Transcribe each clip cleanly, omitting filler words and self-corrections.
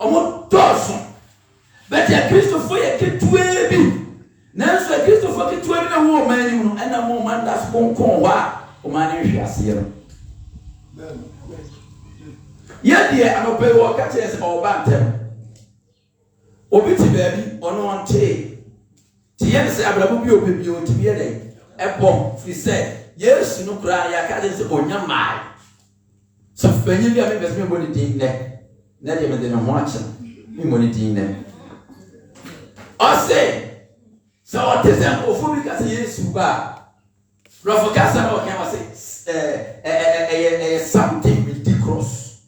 Omo doso. But ya Christopher ya ketwebi. Nanso ya Christopher ketwebi na wo man ni no na mo man das konkon wa o man ni hwiase no. Ya die anope wo ka chese o ba ntem. Obi ti baabi ono onte. Ti ye se abrabo bi obi o ti bi ye dai. Ebom fi se Yesu no kura ya ka se onya mai. So fanyi bi a me bes me boni din ne. Na de me de no ho acha. Me boni din ne. Ose so what is that ofu bi ka se Yesu ba. Rofo ka se no kan say something ridiculous.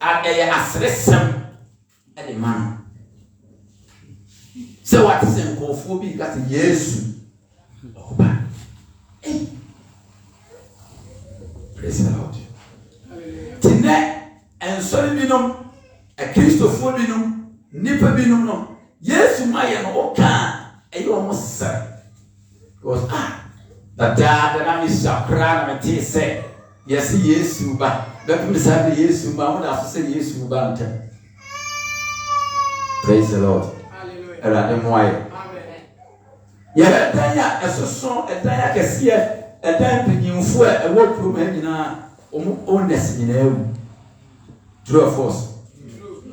Asresem e de man. So what is that ofu bi ka se Yesu oba. Praise the Lord. Tine and sorry binum a Christopher binum nipa binum no Yesu maye no oka e yo mo sir because the dad na mi sakra na me say yes Yesu ba be mi say Yesu ba mo da so say Yesu ba nta. Praise the Lord. Hallelujah. Era mo aye. Amen. Ya tanya esoso etanya kese edan pinyimfo e wo prom nyina honest nyina ewu. True or false?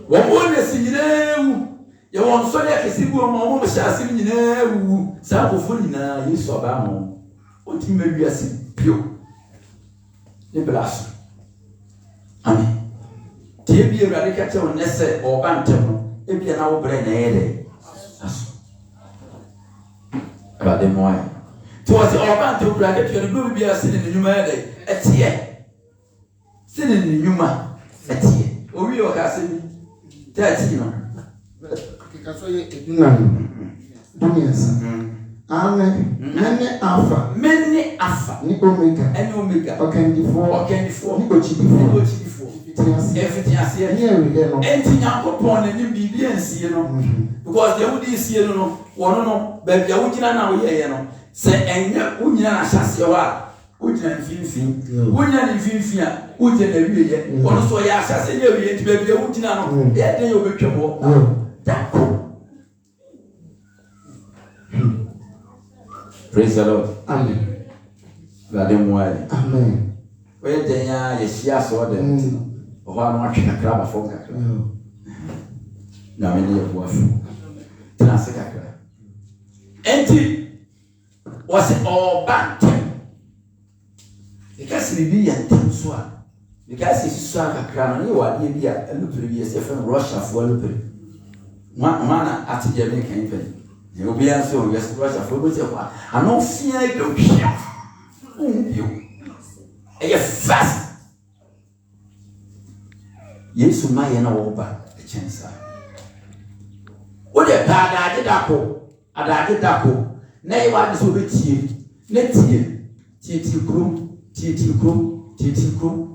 Wo honest nyina ewu. Ye won so le kesi bu mo hyase nyina ewu. Sa bofo nyina Yesu aba ho. Oti mewiase pio. Ne blaso. Amen. Tie bi ewrade ka che won nese o ba ntem. E bi na wo bre na yede. Aso. Aba de moy. Towards the urban to bracket, you're going to be a sin in the human a tear. Sin in the human a tear. Or we are casting that's you. Many alpha, Omega, and Omega, or candy for, everything I see here, anything I put upon and you be you know, because they would see you know, one no, but you would now, you know. Say enya unya asase wa unya nfinfin unya nfinfin a unya na wiye ono so ya asase na wiye nti bia unya no ye den ye obetwebo dako. Praise the Lord. Amen. God mwai. Amen. We den ya ye hia so de ho anu atwe kakra ba fo kakra na me ne ye boafu tena se kakra enti was all back. Because we be a temsua. Because it's so a crown, you are India and the previous from Russia for Lupin. One man at the Jamaican campaign. You will be answered, yes, Russia for which I don't fear you. You are fast. Yes, my and over a chance. What a bad I did apple. Nay one is over tea, net tea krum,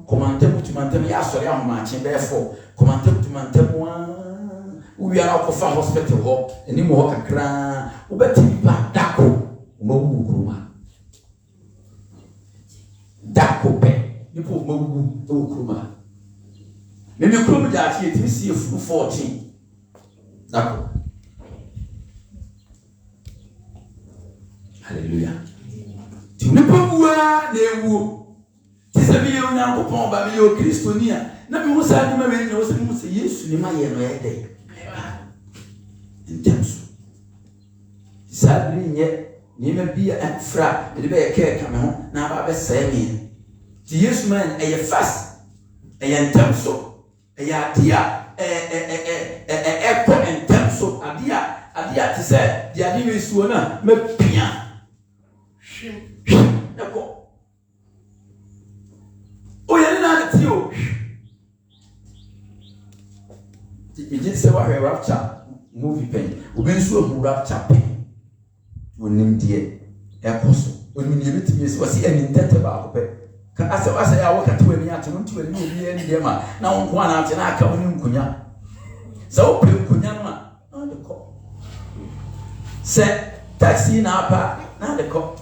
commandem to mantem, yes, I am marching therefore, commandem to mantem one. We are out of a hospital hop, and you walk a crown, who bet you back dako, Mogu Dako pay, you put Mogu Kruma. Maybe Krum that here to see 14. Dako. Hallelujah. Tu ne peux voir les woux. Tu sais bien, on a un copain, bah, mais au Christonia. N'a pas ça, nous m'avons dit, nous c'est Yesu, les mailles, nous aident. Intense. Ça, ni me bien un frère, il devait être caméron, n'a pas baissé. Tu Yesu, man, et il face, et intense. Et il y a dia, et pour intense, à dia, tu sais, il y a dit, mais souvent, mais bien. D'accord. Oh, il y a un tio. Il dit c'est quoi le rapture movie pen. Ou bien sûr le rapture pen. On n'aime dire. Et à cause, on ne dit pas que c'est aussi un intérêt par rapport. Quand à ce moment là, on va tout venir, tout le monde tout venir, bien évidemment. Na on croit na tina ka on n'aime kunya. Ça au plus kunya non. Non de quoi. C'est taxi na pas, na de quoi.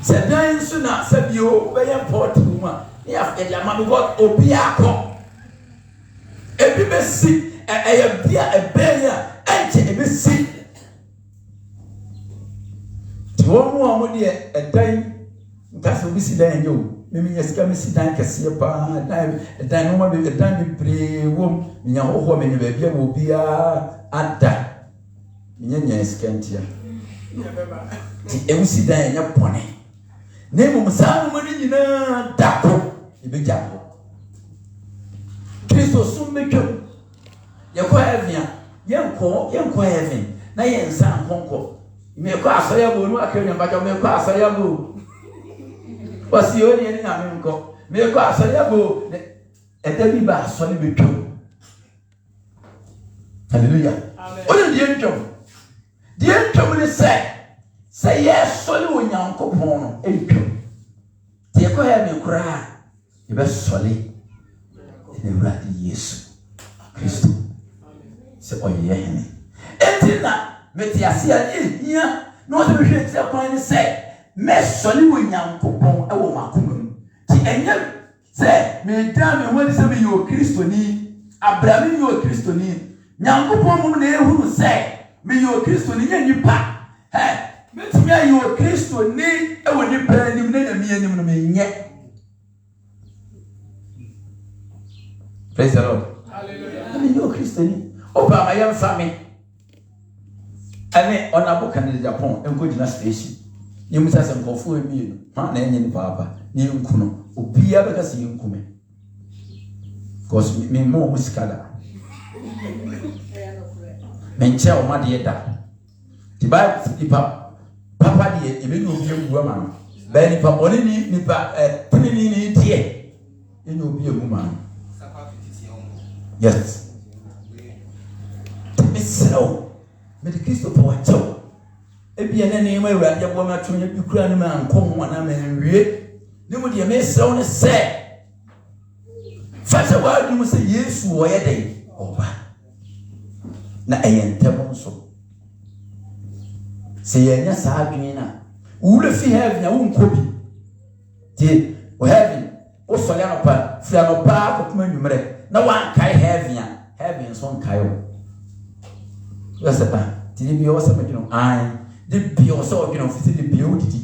C'est bien sûr na c'est bio, ben importe moi. Il y a fait la maman God obiako. Et puis merci bia a bear and a see. To one more dear a day, that's what we see there. You, maybe just come and sit down, can see a bar, a dime, no one with a dime, pray, womb, young woman, baby will be at that. Yes, can't you? You sit down in your pony. Name of some money in a dapo, you be japo. Christos soon make you. You're quite young heaven. Now, young son, Conco. You may cross a yaboo, no, I can't, but you may cross a yaboo. What's the only thing I mean? May cross a yaboo, and then be back, so be true. Hallelujah. What is the income? The income is say yes, so when young Copono, income. Take a heaven cry. You best solid. In the right years, Christ. Say, oh, yeah, and then that, Metiasia, yeah, no, the rich upon the say, Mess Solly when young Coupon, a woman. And yet, say, me damn and what is your Christoni, Abraham, your Christoni, young Coupon, who say, me your Christoni, and you pack. Hey, but me your Christoni, and when you pay him, then me yet. Praise the Lord. Hallelujah. I mean, you're a Christian. Open my young family. I mean, on a book in Japan, and go to the station. You must have some coffee with me. My name is Papa. You kuno. Ubia because you come. Because me more whiskada. Menchel, my dear dad. The Bible, Papa, dear, even you woman. Benny Papolini, Nipa, Pinini, dear. You will be a woman. Yes. So, but the Christo for so. If you are name where you want to make you cry, man, come one, I mean, read. You would you may so say. First of all, you must say yes, who are they? Over. Now, I am table so. Say, yes, I have been. Who if you have your own copy? Did we have it? Also, Yanapa, Flamapa, of Mumere. No one can have some Kyle. What's the time? Did you also make I did be also, the beauty.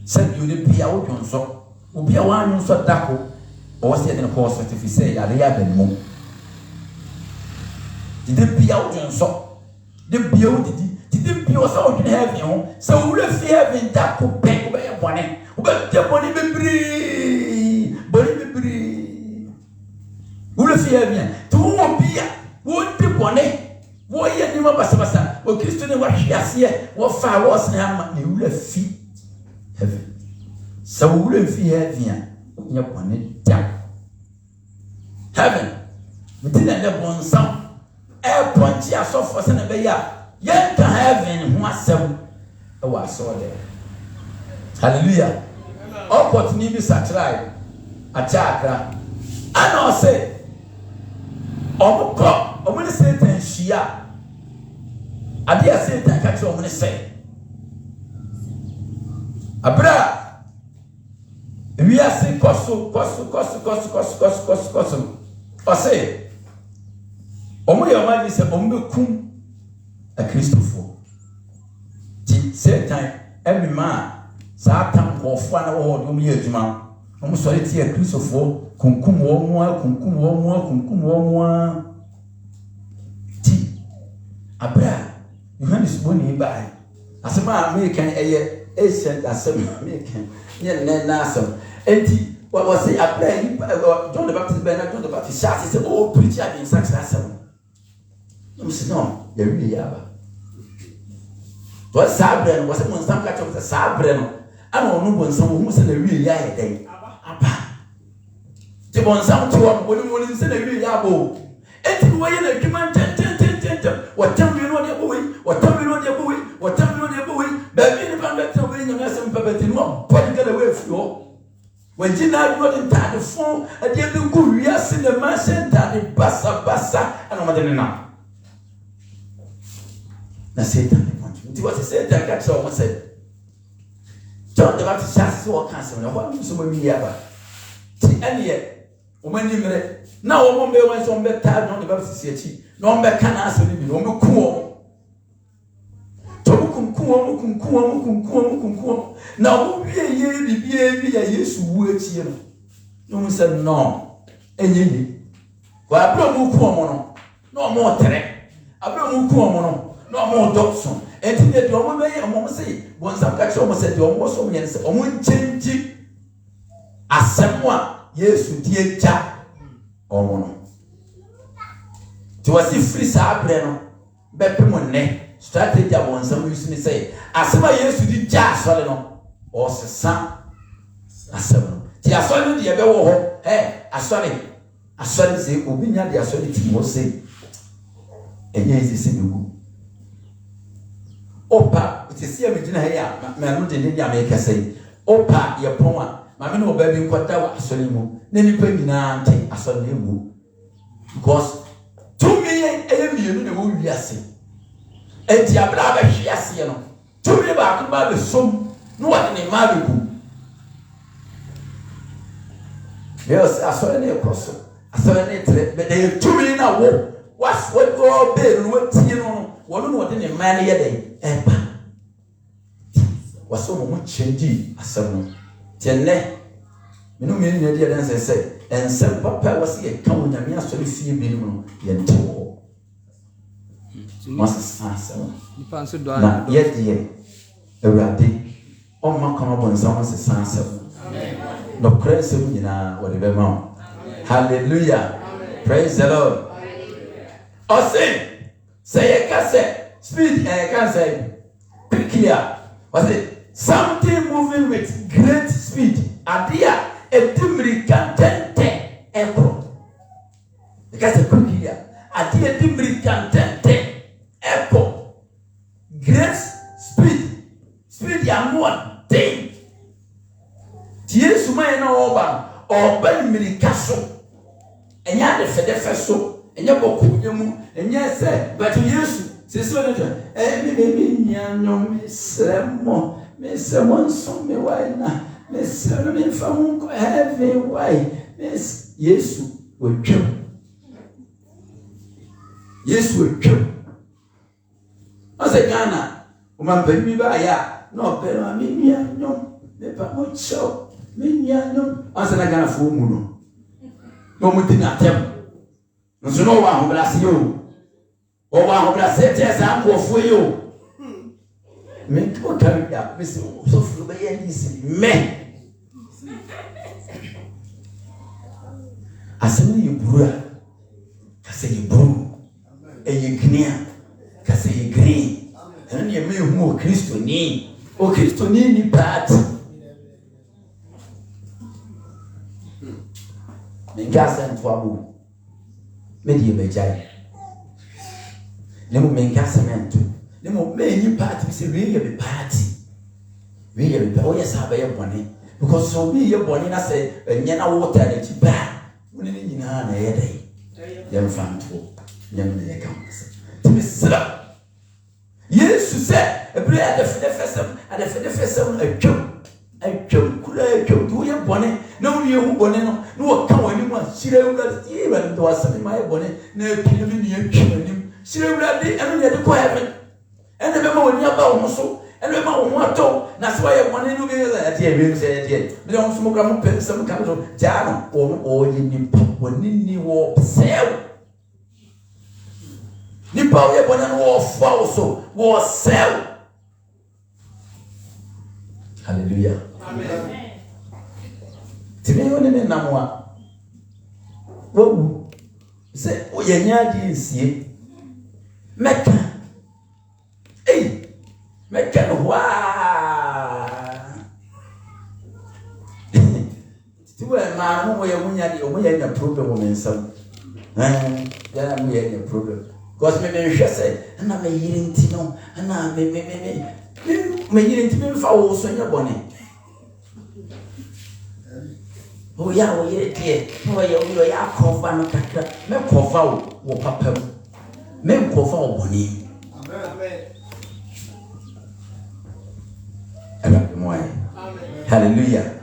Said you did be out on so, will be a one so daco, or set in a course if you say, I have been more. Did it be out on so? The beauty, did it be also have you? So we'll have in daco pay away a bonnet, but the bonnet be breathe, bonnet be breathe. Who the fear bien? Tout mon pire, won't be bonnet. What you name of Basabasa, or Christian, what she has here, what far was now, you will feet heaven. So we will fear bien, your bonnet down. Heaven, we didn't have one sound. Air point, ya so for Santa Baya. Yet to heaven, who was so. Oh, I saw there. Hallelujah. All what need is a try, a chakra. And I say, oh, I'm going to say, Shia. I dare say, that I'm going to say. Abra, we are saying, Cosso. Or say, Omo your mind is a Ombukum, a Christopher. Same time, every man, Satan or Fana or Dumiajman. Almost sorry, a Christopher. Kunkum one. Tea. Abra, you have this money by. As a man, American, a cent as a American. Yan Nassau. And what was it? I play John the Baptist, John the Baptist. He said, oh, preacher in success. You said, no, you really have. What Sabren was a some catch of the Sabren. I don't know when someone who said a really day. The one sound to one wouldn't say a real yabo. And the way in a human what tell you on your boy, what tell you on your boy, what tell you on your boy, baby, if I'm not telling you, I'm going to one, but you get away from you. When you not running time the phone, at the end of the good, we are seeing the man sent that the bassa, and I'm not enough. Now, Satan, it was a Satan catch all one said. John the Baptist has all cancer, and what do you so many ever? See, and yet. Omani mere na omombe wan so mbe ta no de ba sisi achi no mbe kana aso ni bi no mbe kuo to mukum na wo wie ye bibie bi ya Yesu wu achi no mu se no enye ni kwa abro mu kuo mo no mo tere abro mu kuo mo no mo dokso enti de do mo be ye mo se bonsam ka che mo se de mo so mo yen se o mo nchenji asɛm a Yesu die gya ɔmo no ti wasi free saa brɛ no bɛpɛ mo nne strategy a bɔnsam yusu ni sɛ asɛm a Yesu di gya asɔre no ɔsesa asɛm no ti asɔre no deɛ bɛwɔ hɔ asɔre sɛ obi nya de asɔre ti mo sɛ ɛnyɛ ezi sɛ bigu opa ti si a me gyina ha ya ma no de ne ya me kɛsɛ opa yɛ pɔn a mame no oba bi nkɔda wa asɔre mu na nipa nyinaa nte asɔre na emu because tumi ɛyɛ mienu na wo wi ase enti abla ba hwi ase no tumi ba ko ba be som no wa ne ma be ku yes asɔre na ekoso asɔre na etre be de tumi na wo was what go be no tie no wo no wo de ne ma ne yɛ dɛ ɛba waso mo change asɛm no tenne menu me ni dia dan say ensem papa wasi e kan onyame asori fie bi no ye ntewo masa ni panso do na ye die awurade o ma kan bo nsam se sanse amen no praise mu nyina wo de be ma hallelujah praise the Lord say ye ka say speed can say clear was it something moving with great speed. Adia edimri kantente ekro. Because a quick here. Adia edimri kantente ekro. Great speed. Speed ya more thing. Tie suma ena oba mirikaso. Enya de fede so. Enya boku nyemu. Enya se but Yesu. Sisi wale me nyanyo mesremo. Mesremo nso me waina. Mesremo me famunko heaven why. Yesu wetwem. Yesu wetwem. Ose Ghana, umampemi ba ya no pero me nyanyo me pa mo cho. Me nyanyo ose na Ghana fo mu no. No mutin atem. Nso no wa ho blase yo. O wa ho blase te za ko fo yo. Me to carry ya me so furu be yan disi me asem ni buru kase ni buru e gnia kase ye green en ye me hu o Kristo ni party me gasa en tuabu me die be jai nemu me gasa mentu nemu me ni party se we be party we ye be o yes aba ye bone because so we ye bone na say nyana water na ti ba woni ni nyina na ye dai ye fanto nyam ne ye kam se ti misra Yesu se ebre ada fede fesem atwam kula atwam tu ye bone na woni ye hu bone no na wo ka wani mu sire wura ti ba ndo asame ma ye bone na pinu ni ye twam sire wura di eno ye de ko heaven ene be ma woni aba wo so ene be ma wo ato na so ye bone no be ya ti e be se ye be on so mo kra mo pe se mo ka so ja no o ye ni woni ni wo sew ni pa ye bone no wo fa so wo sew. Hallelujah. Amen. Timi woni ne namwa wo se o ye nya di nsie meka meka no wa tiwe ma mo ye munya di o mo ye nya problem o mensam ya na mo ye nya problem because me hwe se na me yiri ntino na me yiri ntino fa wo so nya bone o ya wo yiri tie o ya cover no kakra me cover wo papa me cover wo bone amen. Hallelujah.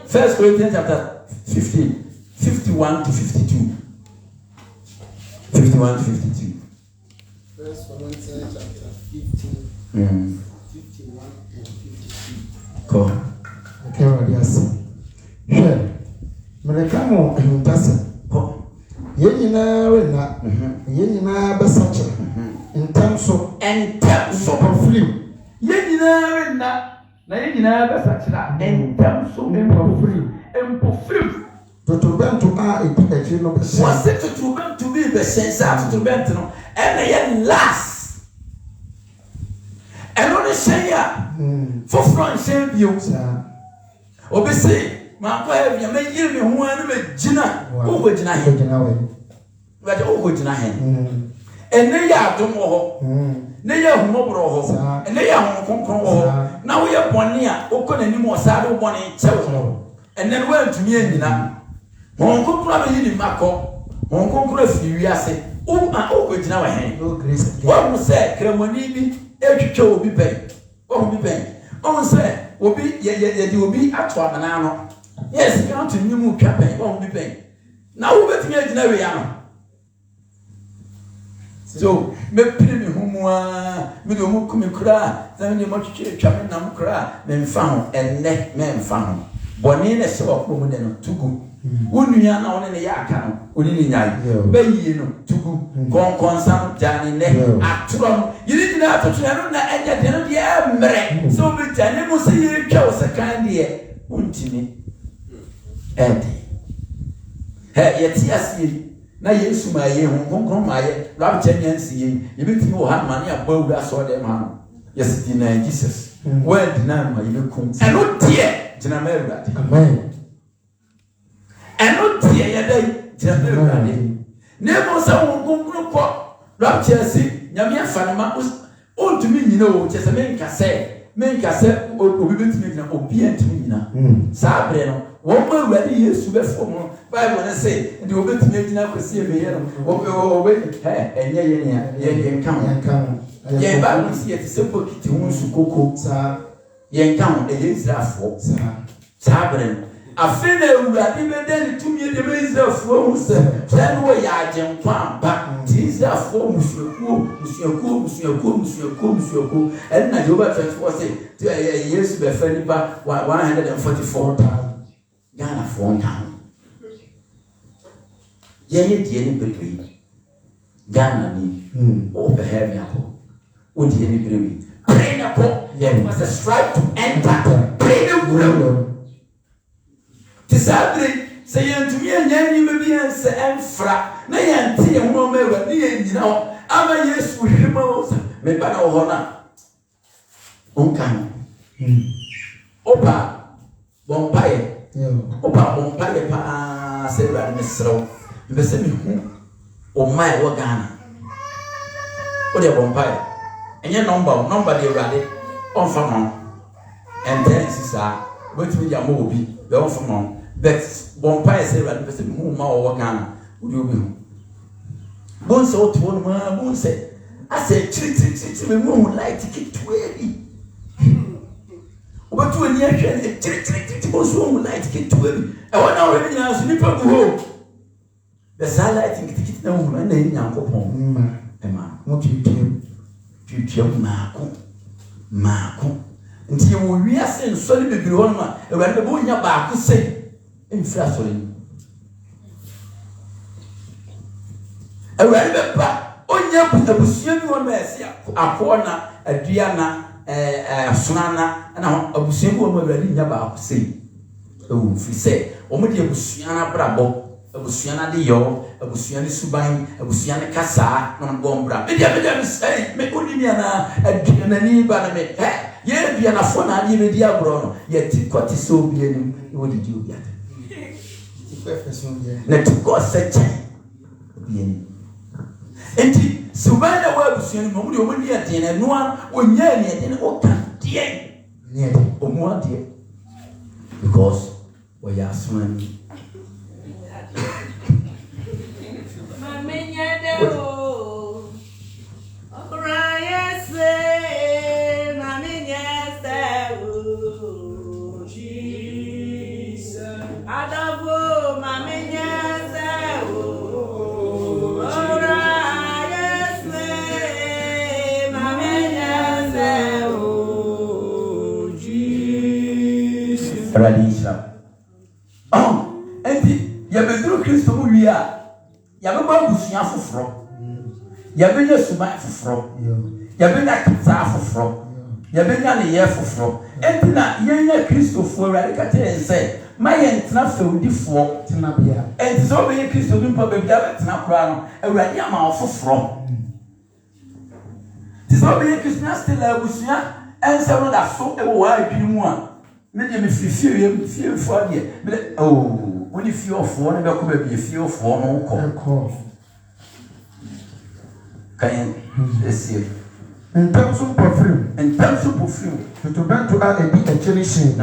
1 Corinthians chapter 15 51 to 52. 51 to 52. First Corinthians chapter 15, 51 and 52. Go. Okay, what yes. Sure. Melekamo ntasa. Yenina wena. Yenina besache. Ntamso. Ntamso. Free. Yenina wena. Na yenina besache. Ntamso. Free. Totobentu a ebi eji no be sen. What's it to be the sense of totobentu no? And yet last. And on the shaya. For front shame you. Obese. Ma kwa evya me yiri me ho anu me gina o go gina he but o go gina he ene ya adom ho ne ya humobro ho ene ya ho konkron ho na wo ye bone a okonanim o sa do bone chewo ho ene no antumi anyina ho konkron be yiri makọ ho konkron afi wiase o go gina wa he wo mu se kremoni bi etwetwe obi ben o bi ben o se obi ye di obi ato amana no. Yes, count to new campaign, won't be paying. Now, who bet me at Nariano? So, me pity me whom me do who come cry, then you much chapping them cry, men found and neck men found. Bonina saw a woman and too good. Wouldn't you know in the yakan, wouldn't you know? Bay, too good, constant, Johnny neck, Actron. You didn't have to tell them that I didn't have so the Johnny was a year, chose a kind year, wouldn't you? Edi. Yeti asi na Yesu ma ye ho konkron ma ye rab champions ye betimi wo ha ma ne abawura so dem ha no yes deny Jesus word deny ma ye kum eno die dina ma ewurade amen eno die ye dai dina ma ewurade ne mo sa wo konkron ko rab chesi nyame afa ma o ntumi nyina o chese men kase obi betimi nyina obi antimi nyina sa abre no wọ́n mọ̀ ìwádìí Yesu bẹ́ fọ́ mọ́ báyìí wọ́n ṣe ẹni wọ́n bẹ́ tún yẹn gyina kọ́sí ẹ̀mí yẹn no wọ́n bẹ́ ẹ̀yẹ yẹn nka wọn yẹn bá wọn si yẹ ti sẹ́ bọ́kìtì wọn sùn kókó yẹn nka wọn ẹ̀yẹ Israelfoɔ saa abẹ́rẹ́ no afei na ìwádìí bẹ́ dẹ́ ni túmí ẹ̀dẹ̀ bẹ́ Israelfoɔ wọn sẹ́ sẹ́ni wọ́n yẹ àjẹ́ nkwa àbá ti Israelfoɔ musuakuo ẹni na Jehovah twenty-four sẹ́ Yesu bẹ́ fẹ́ nípa 144,000. Ghana for town. Yeye die ni bebre. Ghana ni over heavy apple. O die ni bebre. Pray na ko, there was a strive to enter. Pray na wuro. Tisadre say yantumi anya ni me bi anse enfra. Na yanti ye ho ma ewa ni ye nyina ho. Ama Yesu hwema wo sa. Me ba na ho na. Onkan. Opa bompaye. Opa bompaye pa se ra ni sro. Mbese mi hu o mai wo Ghana. O de bompaye. Enye number de urade on fa mo. And then sisa wetumi ya mo obi be on fa mo. But bompaye se ra ni mbese mi hu ma wo Ghana. O de obi hu. Bonse o to no ma bonse. Ase tri me mu like ticket to ebi. But when you hear it, was wrong like ticket to him. I want to already ask you people go. The salad ticket no woman, and then young couple. Emma, what you do? You tell Marco. Until we are saying, sorry, baby, one man, and when the boy in your back to say, in flattering. I remember, oh, yeah, put the Bussian one, a corner, a Diana. Sunana and abusianku o mawari nya ba sei o fi se o mo de abusiana brabo abusiana de yo abusiana suban abusiana kasa no go mbra me de sei me odi mi ana adina ni ba na me ye bia na fo na de me di agro no ye ti kwati so bia ni wo di di obi ata ti perfection bia na ti go se chen bia ni enti subana wa busiani mo de o ni atene no onya ni atene o kan die ni o mo die because we are swani mamenya de o oraya se mamenya se o Jesus adavo mamenya Awurade nhyira enti yɛbɛduru Kristo mu wie a yɛbɛbɔ abusua foforɔ yɛbɛnya suban foforɔ yɛbɛnya kasa foforɔ yɛbɛnya ne yɛ foforɔ enti na yɛnya Kristofoɔ Awurade ka kyerɛ sɛ ma yɛntena fɛwdifoɔ tenabea enti sɛ wobɛyɛ Kristo bi mpa baabi a bɛtena koraa no Awurade ama wo foforɔ nti sɛ wobɛyɛ Kristo na still abusua ɛnsɛ no da so ɛwɔ w'adwene mu a mede me fie fiefoɔ deɛ mede wone fiefoɔ no bɛkɔ baabi fiefoɔ no wokɔ kan ɛsie ntam so pɔfirim totobɛnto a ɛdi akyiri hyen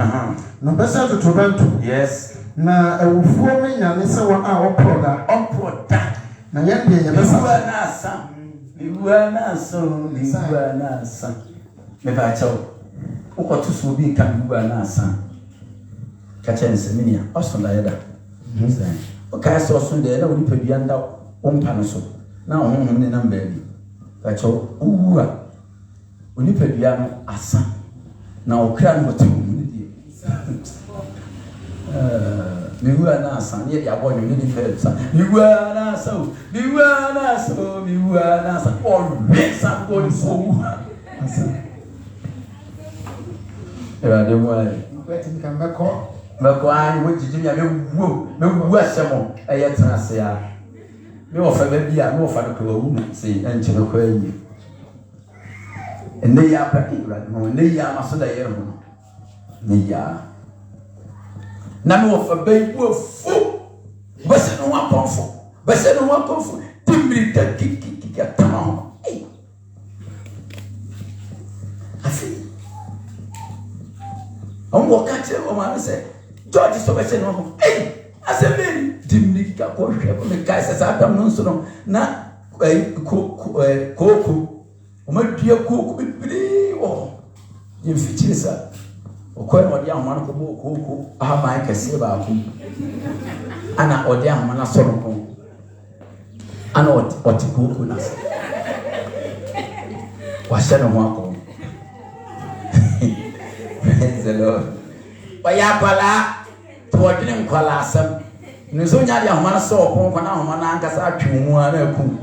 na bɛsɛ totobɛnto yes na awufuo menyane sɛ wɔn a ɔporɔ da na yɛn deɛ yɛbɛsa mewua na asa mebaakyɛw wokɔto so obi ka mewua na asa ka kyɛ nsɛ menia ɔso da yɛda ɔkae sɛ ɔso deɛ na onipa dua nda wo mpa no so na ɔhohom ne nam baabi baakyɛw wowu a onipa dua no asa na ɔkra no ɔte wo mu ne deɛ mewua na asa ne yɛde abɔ ne ne fɛ sa mewua na asa ɔwe sa ɔne fo wu asa Awurade mu ayɛ mɛkɔ ayi wogyigyi mi a mɛwu asɛm ɛyɛ tena ase a me wɔfa baabi a me wɔfa no kɔ wawu no sɛ ɛnkyerɛ kɔ ayie ɛnɛ yi apɛ Awurade no ɛnɛ yi ama so da yɛ ho no ne yi a na me wɔfa baabi afu bɛsɛ no wakɔmfo timmiri da kikikiki atama ho afei ɔmo wɔka kyerɛ wɔn maame sɛ George sɔ bɛhyɛ no ho asɛmɛni timmiri kakɔ hwɛ mo mekae sɛ saa dam no nso no na kooko ɔmo adua kooko bebree wɔ hɔ yɛmfikyiri sa ɔkɔɛ na ɔde ahoma no kɔbɔ kooko ahaban kɛseɛ baako ana ɔde ahoma no asɔ no ho ana ɔte kooko no ase wahyɛ no ho akɔ praise the Lord ɔyɛ akwalaa to ɔdwene nkwalaa asɛm ne nso nya de ahoma no sɛ ɔkɔnkɔ na ahoma no ankasa atwe mu a na akum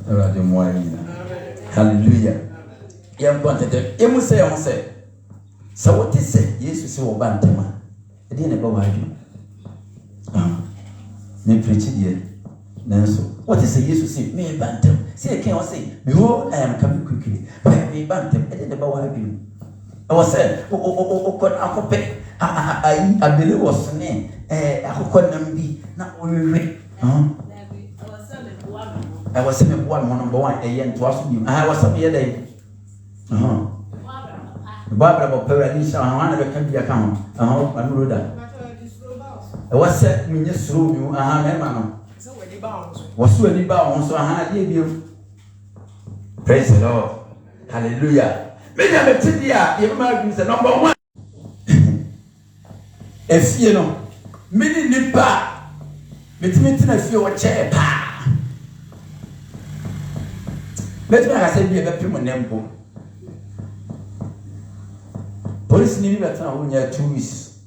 Awurade mmoa yi hallelujah yɛnkɔ ntɛtɛ ɛmu sɛ yɛn ho sɛ wote sɛ Yesu sɛ wɔba ntɛm a ɛdeɛ na ɛbɛ wɔ adwene ne preach deɛ nanso wote sɛ Yesu sɛ meba ntɛm sɛ ɛka wɔ sɛ behold I am coming quickly meba ntɛm ɛdeɛ na ɛbɛ wɔ adwene ɛwɔ sɛ wokɔ akɔpɛ abele wɔ so ne akokɔ nam bi na ɔwewe ɛwɔ sɛ meboa me ho number one ɛyɛ ntoa so biom ɛwɔ sɛ meyɛ dɛ meboa abrabɔ pɛ Awurade nhyɛ ho na bɛka bia ka ho anuro da ɛwɔ sɛ menyɛ suro bi mu mɛma no wɔ so ani ba wo ho so adeɛ biom praise the Lord hallelujah menya mɛte deɛ a yɛbɛma adwene sɛ number one efie no mene nipa metumi tena fie wɔkyɛɛ paa metumi akasɛ bi ɛbɛpem mo nempo polisi ni bi bɛtena ho nyɛ 2 weeks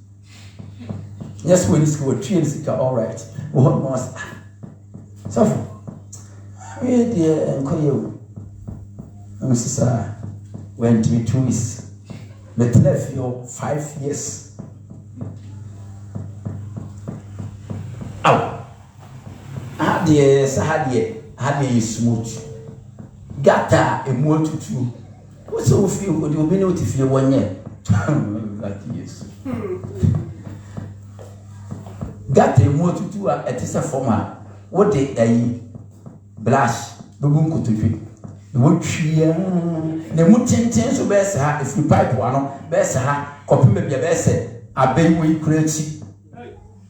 yes when is what 3 weeks all right what was so we deɛ nkɔyɛ o na sisa went to be 2 weeks metena fie 5 years deɛ sahadeɛ is smooth gata emu otutu wo se wo fie odi obi ne otifie wonye that yes gata emu otutu a etise form a wo de ayi blush bebu nkototwe wo twia na mu tenten so be se ha efi pipe wa no be se ha kopi me bia be se aben wo ikura chi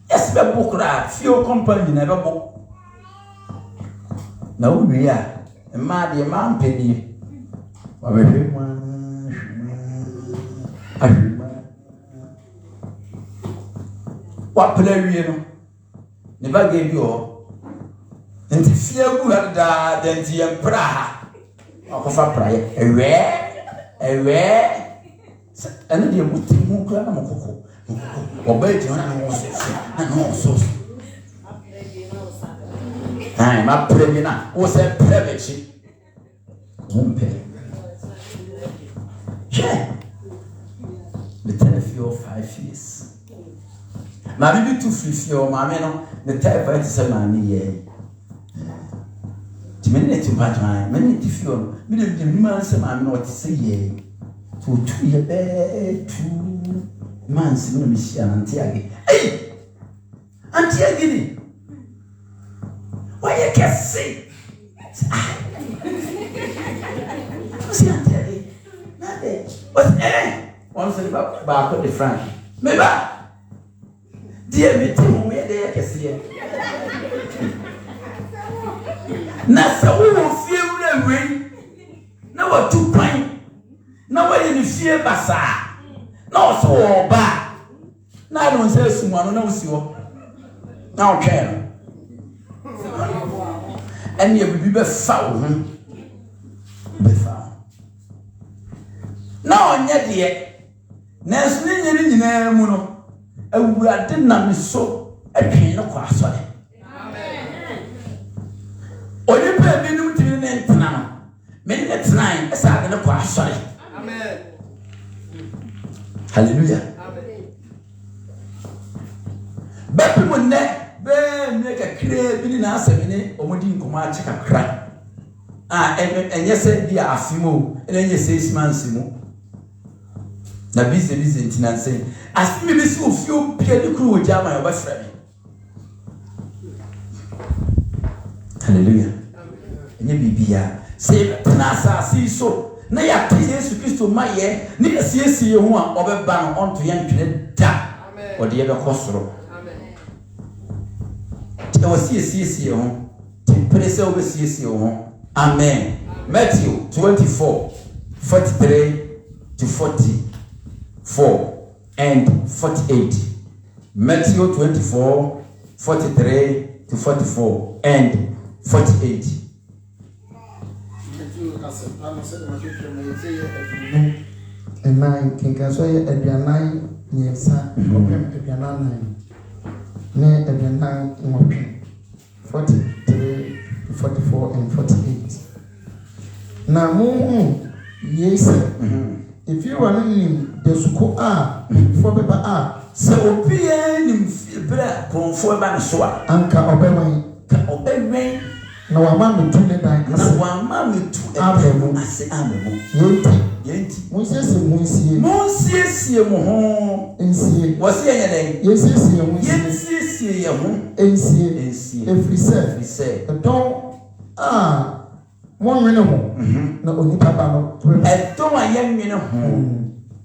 yes be bukura fie company na be bo na uwi a ma de ma mpeni wa behwe mu ahwema wa plewie no ne ba ge bi o nti fie gu ha da nti empra ha akofa praye ewe And the mutim Moko. Obey you and also. I'm a premier, was a privilege. Yeah. The tell you 5 years. My baby 250 or my man, the type of 7 years. Many to my many if you million I'm not say ye to 2 years 2 months no mission antiagi. Hey! Antiagi. Why you can say? See antiagi. But once back of the front. Maybe dear me to me there can see. Nasa we will fear the rain. Now what 2 pine. Now what you fear basa. No so bad. Now don't say someone no see what. Now care. And you will be foul. Be foul. Now nyɛ deɛ. Nanso ne nyɛ nyinaa mu no. Awurade nam so atwe no kɔ asɔre. Onipa binum tiri ne ntena no. Men ne tena ɛsa ade ne kɔ asɔre. Amen. Hallelujah. Amen. Baby mo ne be me kakra bi ni na asɛmene omodi nkoma akyɛ kakra. Enye sɛ bi afimo, enye 6 months mu. Na busy ntina nsɛ. Asimi bi si ofio pia de kru ogya ma yoba frɛ me. Hallelujah. Enye bibia. Say tena asase so na ya te Yesu Kristo maye ne yesiesie ho a obeba no onto ye ntwene da. Ode ye be kosoro. Amen. Te wasiesie ho. Te prese obesiesie ho. Amen. Matthew 24:43 to 44 and 48. Matthew 24:43 to 44 and 48. And 9 can say at your 9 years, Aduanan 43 to 44 and 48. Now, yes, if you are in the school, for the so obian bra konfo ba no so a anka obey na wa ma me tu ne dan na wa ma me tu abemu ase amemu yenti monsie mo ho ensie wose ye den yensie mo yensie ye ho ensie efrise don mo nwene ho na onipa ba no edon aye nwene ho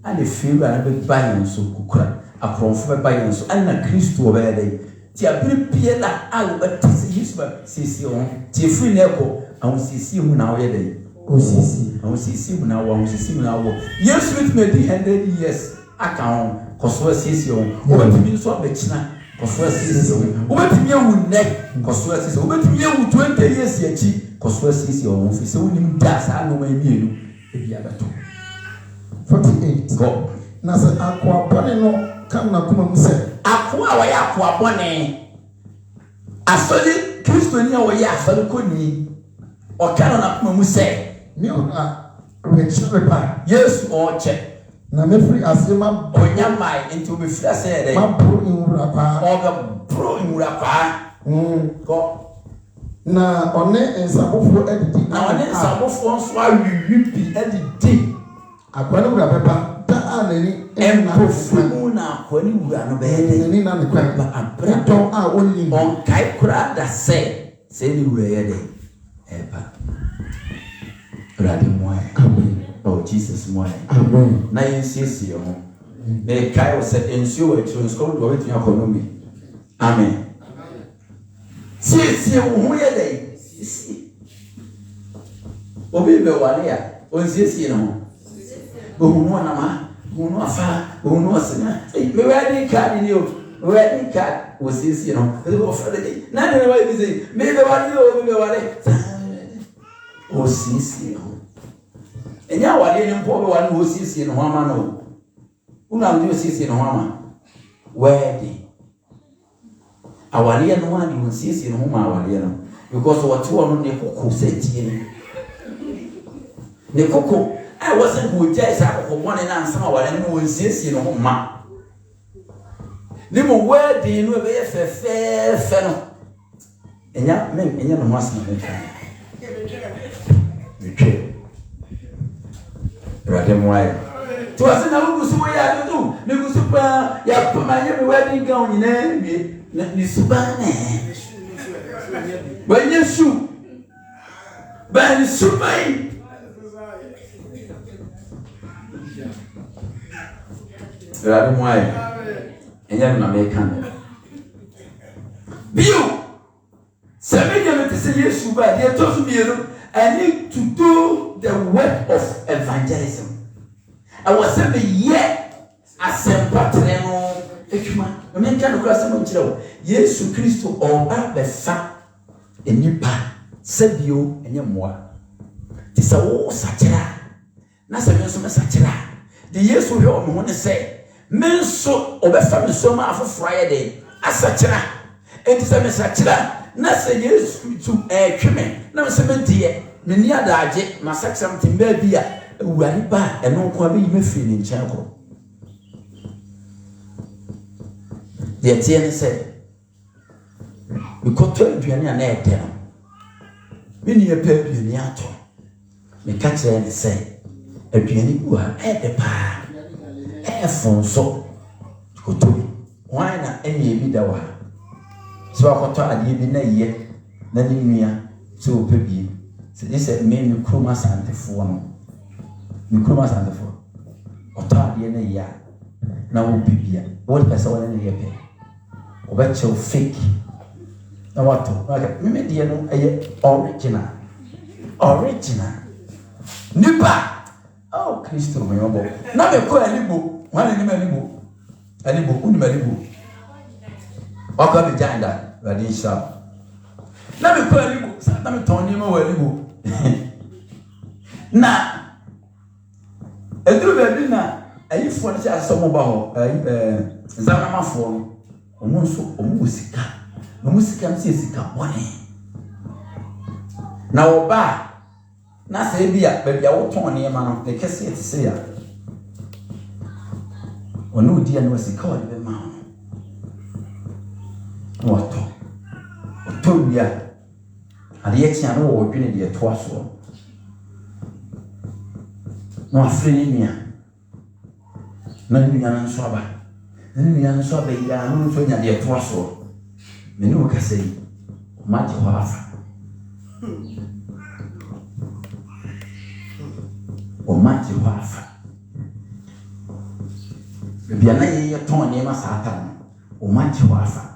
ale firu ana be bayan so kukura akronfo be bayan so ana Kristo obede ti abiri pie la awo betisi Yesu sisi on ti free na eko awon sisi mu na oye dey o sisi awon sisi mu na wo awon sisi mu na wo Yesu with me 100 years aka on koso sisi on o betimi so abechina koso sisi on o betimi ewu nek koso sisi o betimi ewu 20 years yachi koso sisi on fi se wonim da sa no ma mienu e bia beto 48 go na se akwa bone no kam na kuma mu se akwa wa ya akwa bone asoli Kristo ni o ya asoli ko ni o kana na kuma mu se mi ona rechirepa Yesu o che na me free asema onya mai into be free ase dey ma bro inwura pa o ga bro inwura pa ko na one ensabofo edidi na one ensabofo nso awiwi edidi akwa no wura pepa anani empofu na akwani wura no be nani na ne kwa ba abra don a woni on kai kura da se ni wura ye dey eba radi moye amen oh Jesus moye amen na yensiesie ho me kai o se ensio we tro sko do we tun economy amen siesie wo ho ye dey obi be wale ya on siesie no ho na ma Uno afa, uno asina. Me wedding card in you. Wedding card was this, you know. None of the way we say, maybe one you, maybe one. Oh, sis, you know. And now I didn't pour one who sees in one man. Una ndio sisi no mama. Wedding. Awalia no one you sisi no mama awalia no. Because watu wa no ne koko setie ni. Ne koko I wasn't who jai sa koko one na ansama awalia no sisi no mama. Ni mo wedding no be fe no. Enya no mas na me kan. Retreat. Rade moai. To ase na wo gusu ya do me gusu pa ya pa ma ye me wedding gown nyina ni subane. Ba Yesu. Ba ni subai. Rade moai. Enya na me kan. Bio. Seven to say yes, but they told me I need to do the work of evangelism. I was saying, yeah, as a patreno, Ekuma, I mean, can you cross some chill? Yes, Christ or the fat, a new pa, said you and your more. This a war satira. Nasa Yosuma satira. The years we hear on one say, men so over family so much for Friday, as satira, and it's a satira. Na say yes to tweme na se me de me ni adaje masak something ba bia awari ba eno ko abi me fi ni nchen ko de tie ne say me ko to aduane na e de no me ni e pa aduane ato me ka kire ne say aduane bu a e de pa e fonso ko to why na enye bi da wa so akoto ade bi na ye na ni nua so opebi se dey say me ni kroma santefo no ni kroma santefo oto ade na ya na wo bibia wo pesa wona na ye pe obeche fake na wato me de no eye original nipa oh Kristo me yobo na me ko alibo wana ni alibo uni malibo Oka be janda radisha. Na me ko alibo, na me toni ma walibo. Na edru be bi na ayifo ne asomo ba ho, zanamafo no. Omo nso omo sika. No musika nse sika bone. Na oba na se bia ba bia wo ton ne ma no, e kese ete se ya. Ono di anu sika o be ma. Wato bia ade ye tia no wo dwene de to aso no afre ni nia na nia na nso aba ya no nso nya de to aso me no ka sei ma ti ho afa o ma ti ho afa bia na ye ton ne ma sa ata o ma ti ho afa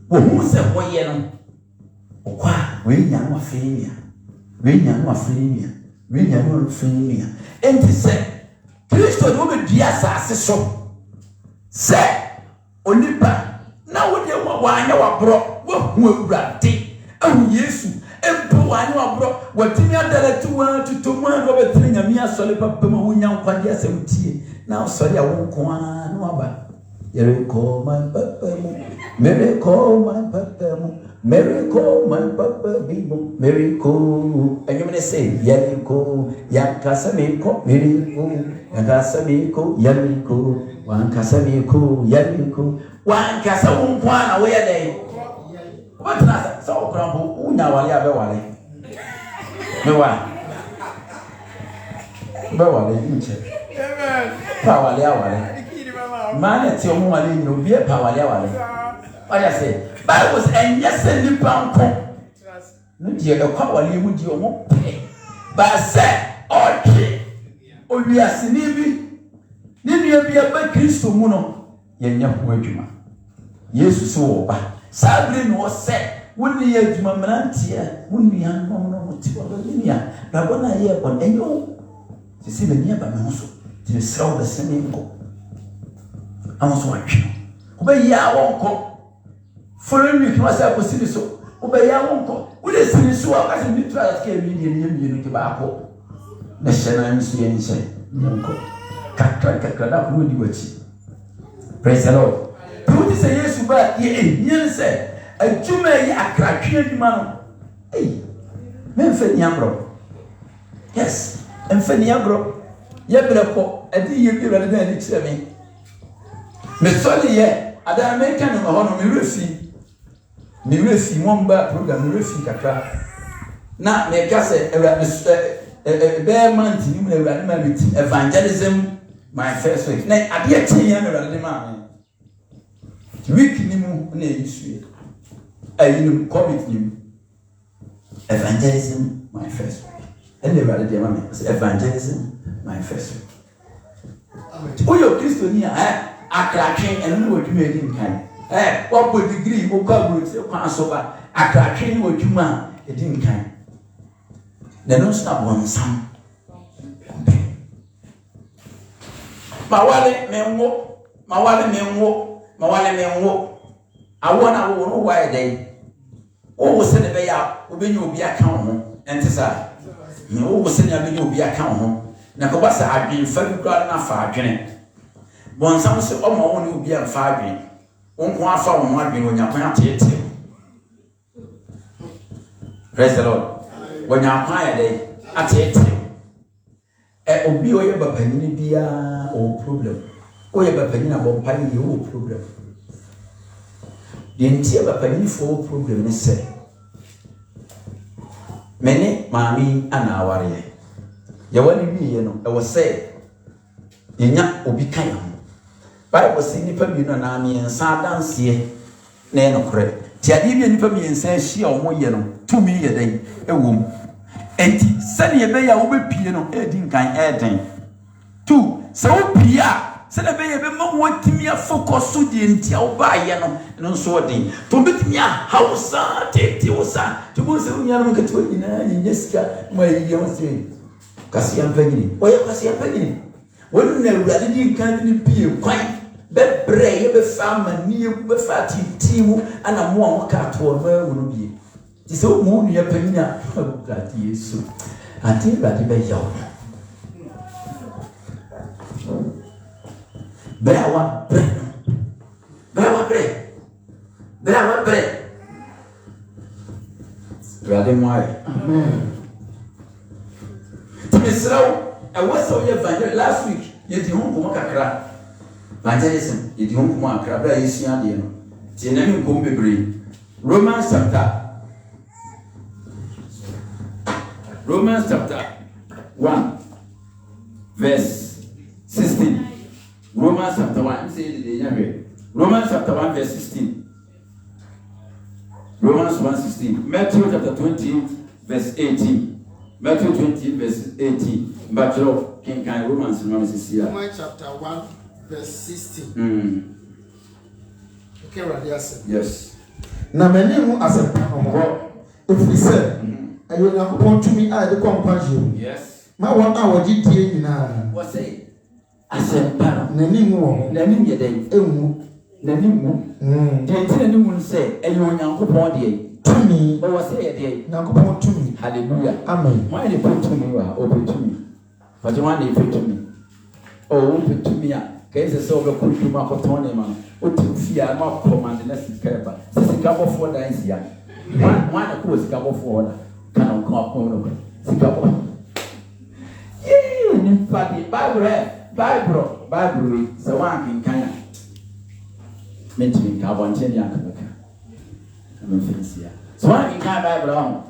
wo hu se wo ye no okwa we nya no afenia enti se Kristo do be dia asase so se onipa na wo de wo anya wa bro wo hu awurade ahu Yesu empo wa anya wa bro watimi adala tuwa tutomwa do be tre nyame asole papa ma wo nya nkwade asemtie na osole a wo nko a no aba Miracle, my papa, miracle, my papa, miracle. And you're going to say, Yamiko, Yankasamiko, miracle, Yankasamiko, Yamiko, Wankasamiko, Yamiko, Wankasam, one away a day. What's that? So, Crumble, Una, Wale. No one. Power, man, ti omo wale no bi e pa wale. What I say? Bible was and yes and nipa no die e kwa wale mu die omo pe. Ba say okay. Owiase ni bi. Ni nua bi aba Kristo mu no ye nya ho adwuma. Yesu so wo ba. Sabri no say woni ye adwuma mrantie, woni an no no ti wo ni ya. Na bona ye kon enyo. Se se be ni aba me ho so. Ti srawo be se me ko. Amoso atwe obe ya wonko foreign week no say akosiri so obe ya wonko wo de siri so akase ni tra ke bi ni ke ba ko na shena mi so ye ni che wonko kakra da ko ni wachi. Praise the Lord. Put this yesu ba ye nyen say adwuma yi akratwe adwuma no. Men fe ni agro. Yes, en fe ni agro. Ye breko adi ye bi rade na ni kire me. Me sole ye ada me kan no ho no me refi momba program me refi kakra. Na me ka say be man ti ni mu na ma meeting evangelism my first week. Na ade tie ya me rade ma me. Week ni mu na yisu. Ayinum COVID ni mu. Evangelism my first week. And the rade ma me say evangelism my first week. Oyo Kristo ni akratwe enu wo dwuma edi nkan. What would degree wo kwa bro se kwa so ba akratwe ni wo dwuma edi nkan. Na no stop one sam. Mawale menwo. Awona wo no why dey. O wo se ne be ya obenye obi aka ho. Ente sa. Me wo wo se ne obenye obi aka ho. Na ko ba sa adwen fa bi kra na fa adwen. Bon sam se o ma wo ne obi an fa adwen. Wonko afa wo ho adwen onyapan atete. Praise the Lord. Wonyapan ya dey atete. Obi o ye bapanyini bia o problem. O ye bapanyini abompan ye o problem. The entire bapanyini for problem ne say. Many mami ana aware. Ya wani bi ye no e wo say yenya obi kan ho. Bible say nipa bi no na me ensa danse na e no kore. Ti ade bi nipa bi ensa hia o mo ye no tumi ye den e wom. Enti sani ye be ya wo be pie no e di nkan e den. 2 se wo pie a se na be ye be mo wotimi afocus so di enti a wo ba ye no so odin. To betimi a hausa tete wo sa. To mo se unya no kati wo nyina nyeska ma ye wo se. Kasi ampanyini. Oya kasi ampanyini. Wonu na urade di nkan ni pie kwan. Be bre ye be fa mani be fa titimu ana mo a mo ka to no e wo bie. Ti se o mu nua panyina ati Yesu. Ati urade be yawo. Brawa bre. Urade mo ai. Amen. Israel, I was so evangelist last week. You did home come kakra. Evangelism, you did home come kakra. Bra you see ade no. Ti na mi come bebre. Romans chapter 1 verse 16. Romans chapter 1 say the day. Romans chapter 1 verse 16. Romans 1:16. Matthew chapter 20 verse 18. Matthew 20 verse 18. Bachelor King Romans Romans chapter 1 verse 16. Okay, right, yes. Na many who accept if we say I will not want to me I the compassion. Yes. My one hour GT na. What say? Accept Nani mo. Nani ye dey. Nani mo. Tenti ni mo say e yo Nyankopon dey. Tumi. O was say dey. Nyankopon tumi. Hallelujah. Amen. Why dey put tumi wa open tumi. But one dey put tumi. Oh, open tumi a. Kai se so go put tumi akoton ne man. O tu fia ma command na sikaba. Sika bofo dance ya. One ko sika bofo na. Kana ko akon no. Sika bofo. Ni fadi Bible so one kan meant to be carbon change yakaka. I'm fancy. So one kan Bible on.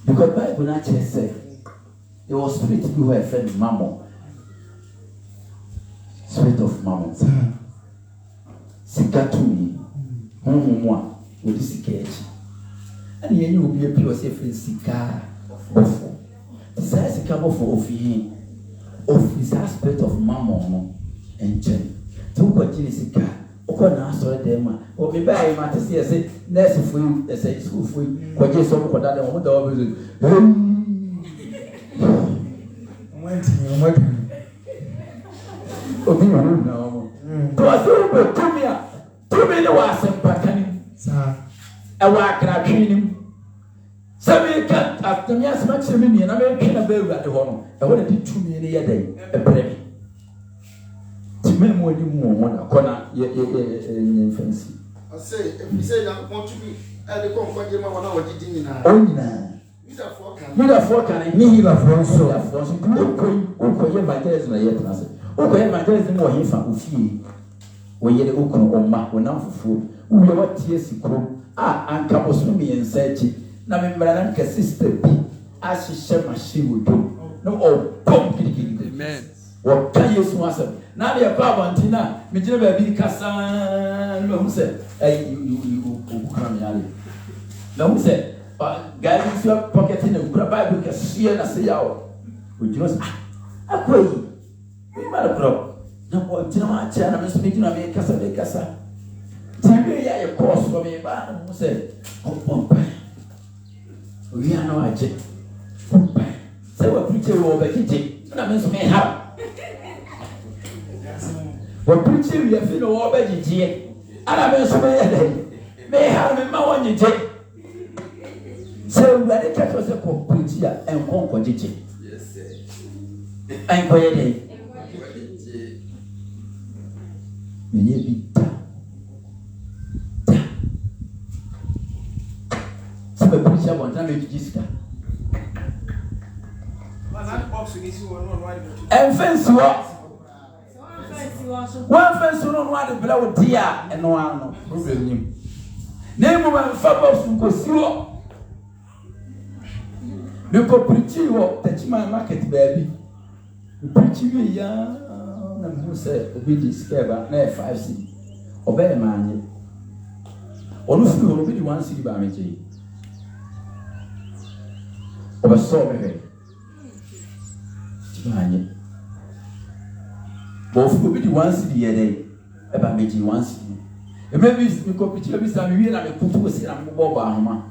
Because Bible not just say there was spirit who were friend mammon. Spirit of mammon. Sika to me. Moi with this cage. And you will be a pure safe sika of this sika of him of this aspect of mammon and chen. To what sika. Oko na so dem o me buy ma te say nurse for you say school for you ko je so ko da dem o da o be obi no no to aso be to me no wa sem pakani sa e wa kra twinim Sabeka after me as much as me and I can a bear at the home. I want to do 2 million a day, a penny. To me, more than one corner, fancy. I say, if you say that want to be at the comfort, you want to do it now. Oh, now. Mira foca ni hila fonso ya fonso uko evangelism na yet nase uko evangelism wo hifa ofie wo yele ukunu omma wo namfufu wo watie sikro anka boso mi ensachi na memra na nka sister bi ahihye machine wo do no o pom kirikiri amen wo ka yesu asem na be kwa abantina me gire ba bi kasa no hu se you come yale no hu se guys, if you are pocketing a Bible, can see and say, "Oh, we just I pray." We might have brought no more. You know, I tell them, speaking of me, Casa. Tell me, I course for me, but I say, "Oh, we are no agent." Say what preacher will be kitchen. And I mean, may have. What preacher we have been over the and I mean, may have in my one day. So we are the church was a complete and conquer. Yes, sir. And for a day. We need to be so the preacher wants to make Jessica. And fence what? One fence who don't want to blow dear and no one problem. Name of my father who goes through. The preaching of the my market baby. The preaching young and who said, obedience gave up 5 cents. Obey man. Or if you already 1 city by me. Over so very. Both will be 1 city a day. About making 1 city. And maybe you could picture every time you and I put to a Boba.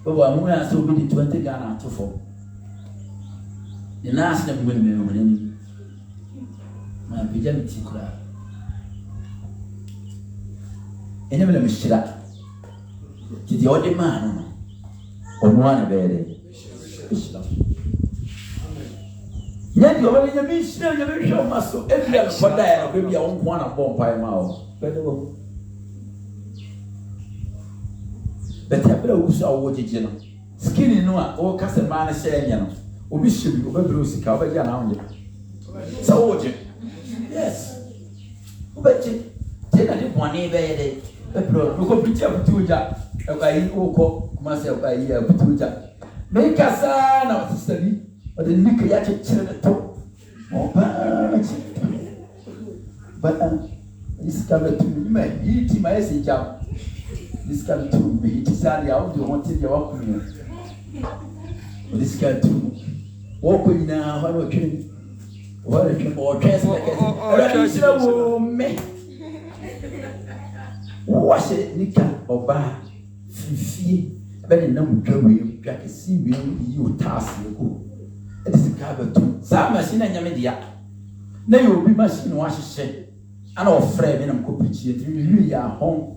But I'm going to be 20 Ghana to 4. The last of women, my pajamity crowd. And never let me shut up. Did the old man on one of it? Yet you're only a mission, you're very sure muscle. Every other for that, maybe I won't want a bomb by a mouth. But I who saw what you know. Skinny no or cast a man saying, Obi should be over Bruce cover down. So would you? Yes. But you didn't want any day. But look up to Tuja. Okay, Oko, myself by year of Tuja. Make a son of the study, but the Nikiachi children talk. But discovered to me, eat my message out. This can to be decided out to want to walk with me. This can to walk with now. What a trip or translate. Wash it, Nika or bar. Fifi, but in number Joey, I can see you task you go. It is a cover too. Some machine and Yamedia. Now you will be machine wash shit. And all frame and copy you are home.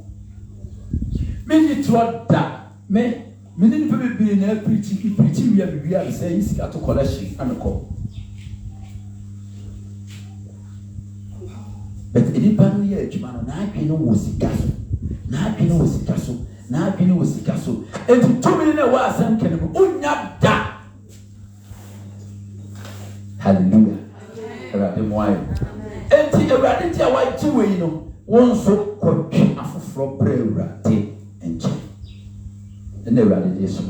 Many thought that many people be in a preaching, we are saying, he's got to collection and a call. But any family age, man, I know was the castle. Now I know was the castle. Now I know was the castle. And 2 million was some can not that. Hallelujah. And the radity are white two, you know, one so called from prayer. And the radiation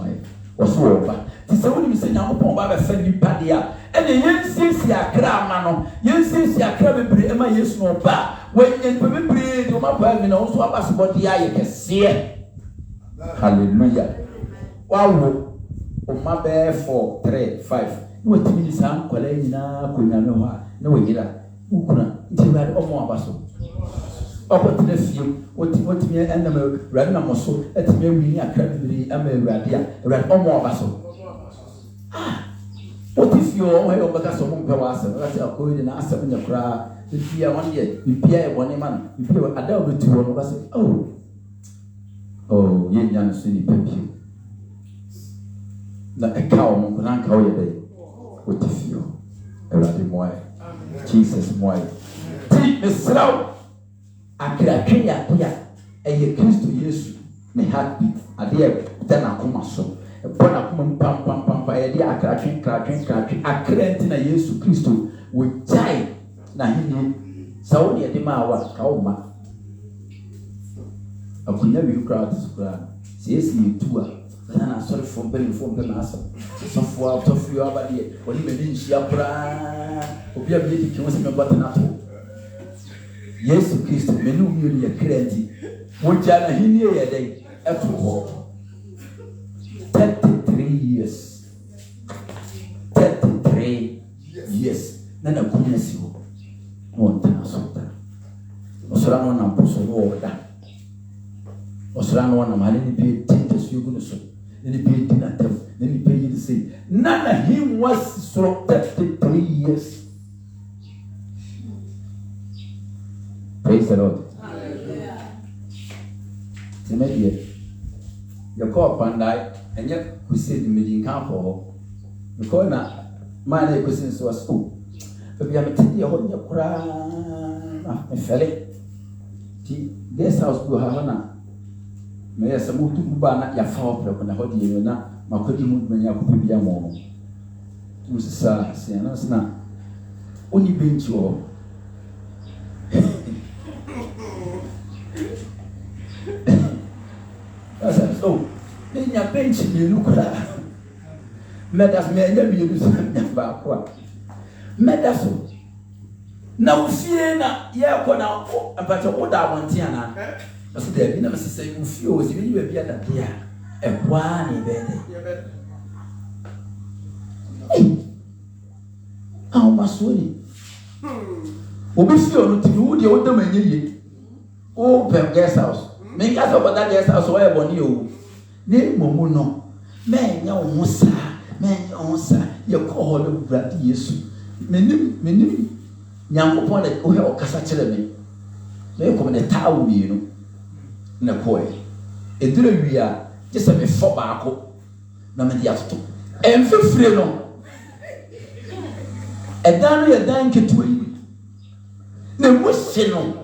was over. This is what you say now upon Baba Fendi Padia. And the young says, ya cramano, young says, ya crabby, and my yes no bar. When you breed, you might have also a passport, the eye can see it. Hallelujah. Wow, my bear 4, 3, 5. What means I'm calling now, Kunanoa, no, you know, Ukuna, it's a red or more basso. What to the few, what me and the random muscle, at me, we are currently a radia, red or more basso. What if you all have a castle Pawasa? That's a good and answer in the crowd. If you are 1 year, you pay 1 man, you pay a double to 1 of us. Oh, ye young silly peppy. na ɛka wɔn nko na nka wɔyɛ dɛ wɔte fie hɔ Awurade mmoa Jesus mmoa ti mesrɛ wo akratwe yɛ ade a ɛyɛ Kristo Yesu ne heartbeat adeɛ da n'akoma so ɛbɔ n'akoma mu pampampampa yɛde akratwe akra nti na Yesu Kristo wɔgyae n'ahenni sɛ wo ne yɛde maa wa ka wo ma akonya bi kura ɔte so kura sɛ yɛsi yɛtu a na asɔrefoɔ mpanimfoɔ mpɛ n'asɛm sɔfoɔ atɔfoɔ abadeɛ wɔne m'ani nhyia koraa obi a bi yɛdi kɛ wɔ sɛ mɛbɔ tenato Yesu Kristo menu mmienu yɛ kra nti wɔgya n'ahenni yɛ dɛn ɛto hɔ 33 years na n'akonya si hɔ na wɔntena so da ɔsora no nam po so no wɔda ɔsora no wɔnam ha ne nipa yɛdi ntasuo gu no so ne nipa yɛdi n'atam ne nipa yɛdi sei na n'ahengua si soro 33 years. Praise the Lord. Timothy, you call Pandai and yet who said the meeting camp for the corner. My name was school. But we have a tea on your crown. I fell it. Guest house to Havana. May I move to Bana, your father, when I hold you now. My cookie movement, your cookie be a moment. Mrs. Sienna, only been to so, in your bench, you look at let us make them use back. Let us now, Siena, Yakona, but what I want Tiana. But there be never say you feel as you will be at the year. A one event. How much will Obisio to you, the old domain. Oh, guest house. Make us over that guest house where on you. Name Momuno. Men, no Musa. Men, Onsa. You call the brat Yesu. Menim. Young upon it, who have Cassachel. They come in a town, you know. Na boy. A do we are just a four barco. Namadiasto. And feel free no. A down a dank to you. Ne musino.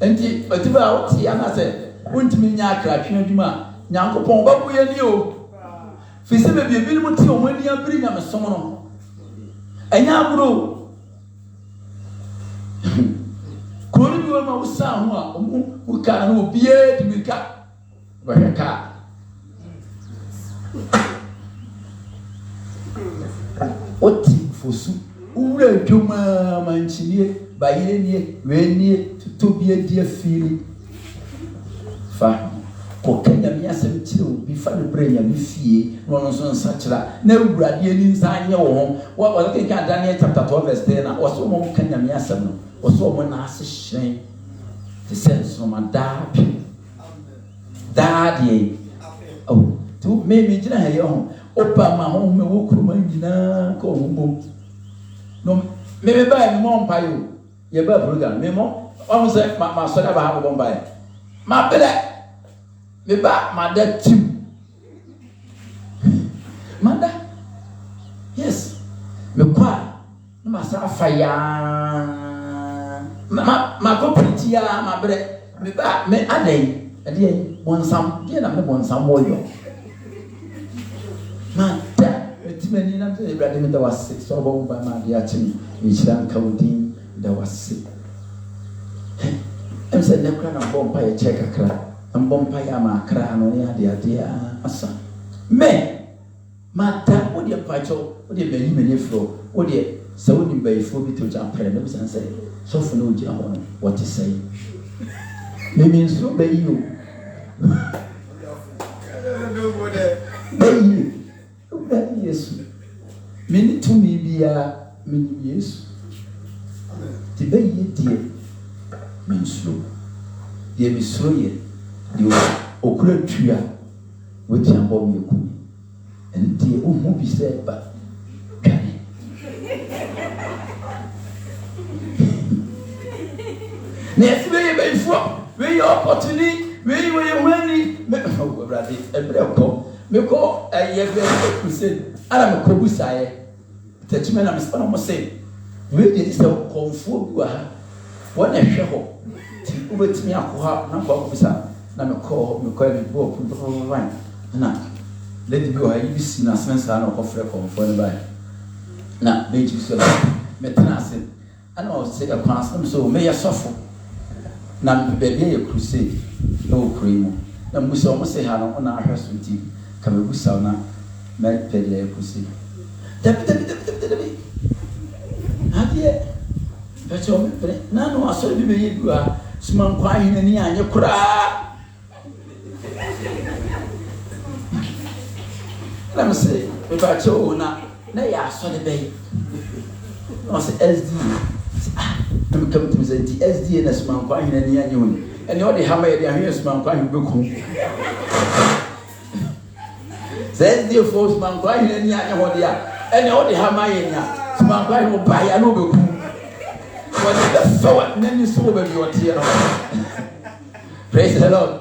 Enti otiba oti ana se wontimi nya akratwe adwuma nyankopon babu ye ni o fi se be bi mu ti o mani abiri nya mesom no enya aburo koro bi ma usa ho a omu uka no obie timika baheka oti fosu ura dwuma manchinie bayire nie wenie tutobie die fili fa ko kenya mi asem kire obi fa no brenya mi fie no no so nsakira na awurade ani nsanye wo ho wa ke kan Daniel chapter 12 verse 10 na wo so mo kenya mi asem no wo so mo na ase hyen the sense no man dadie oh tu me gina ha yo opa ma ho me wo kuruma nyina ko wo no me ba mi mo mpa yo ye ba program me mo o say ma so da ba ha bo mpa ma bele me ba ma da tim manda yes me kwa na ma sa faya ma ko pritia ma bele me ba me adai ade wonsam die na me wonsam wo yo ma Many names, Ibrahim, there was 6 or by my dear Chim, which ran counting, there was 6. I said, the crown of Bompire check a crack, and Bompire ma crown on the idea, a son. Men, Mata, what your pacho, what your many flow, what your sounding by 4 to jump and say, so for no jam what to say. Maybe so by you. Yes, many to me be a many years. The bay dear means slow. Dear Miss Sloye, the okra tree with your bomb and dear who be said, but Granny. Next way, before, where your opportunity, we when me brother ebreko me ko ye be crusade ana me ko busaye tachime na me spa no say we dey say konfo bi wa ha wona hwe ho ti ubetimi akoha na ko busa na me ko me bo ku na lady bi wa yi bi si na sensa na ko frɛ konfo ne ba na be ji so me tena se ana o se ka kwanso so me ya sofo na me be ye crusade no cream na muso mo se ha no na ahwe so ti ka me busa na me pedle crusade dabi adie pecho me pre na no aso bi be ye dua suma nkwa hin ni anye kura na me se me ba cho na ya aso de be no se SD to come to say the SD na suma nkwa hin ni anye honi ene o de ha ma ye de ahwe suma nkwa hin be ku SD for suma nkwa hin ni anye hodi a ene o de ha ma ye nya suma nkwa hin ba ya no be ku what the so nani so be your tear. Praise the Lord.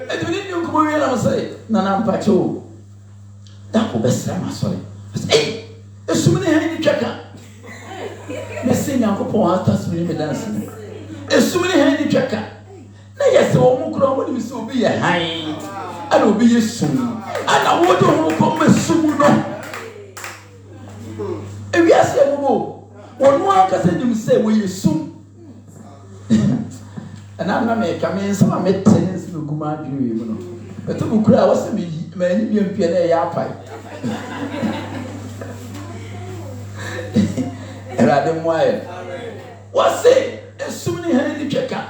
And we need to come here and say, Nana Pacho. That will be Sama, sorry. Hey, there's so many handy checker. Missing Uncle Paul after me dancing. There's so many handy checker. Now, yes, the woman will so be a high. I will be a soon. And I want to come soon. If you ask him, one can say, will you soon? And I'm not making some of my tenants to go mad, you know. But to cry was a many Pierre Yapai. And I didn't wire. What's it? As soon as you heard the checker.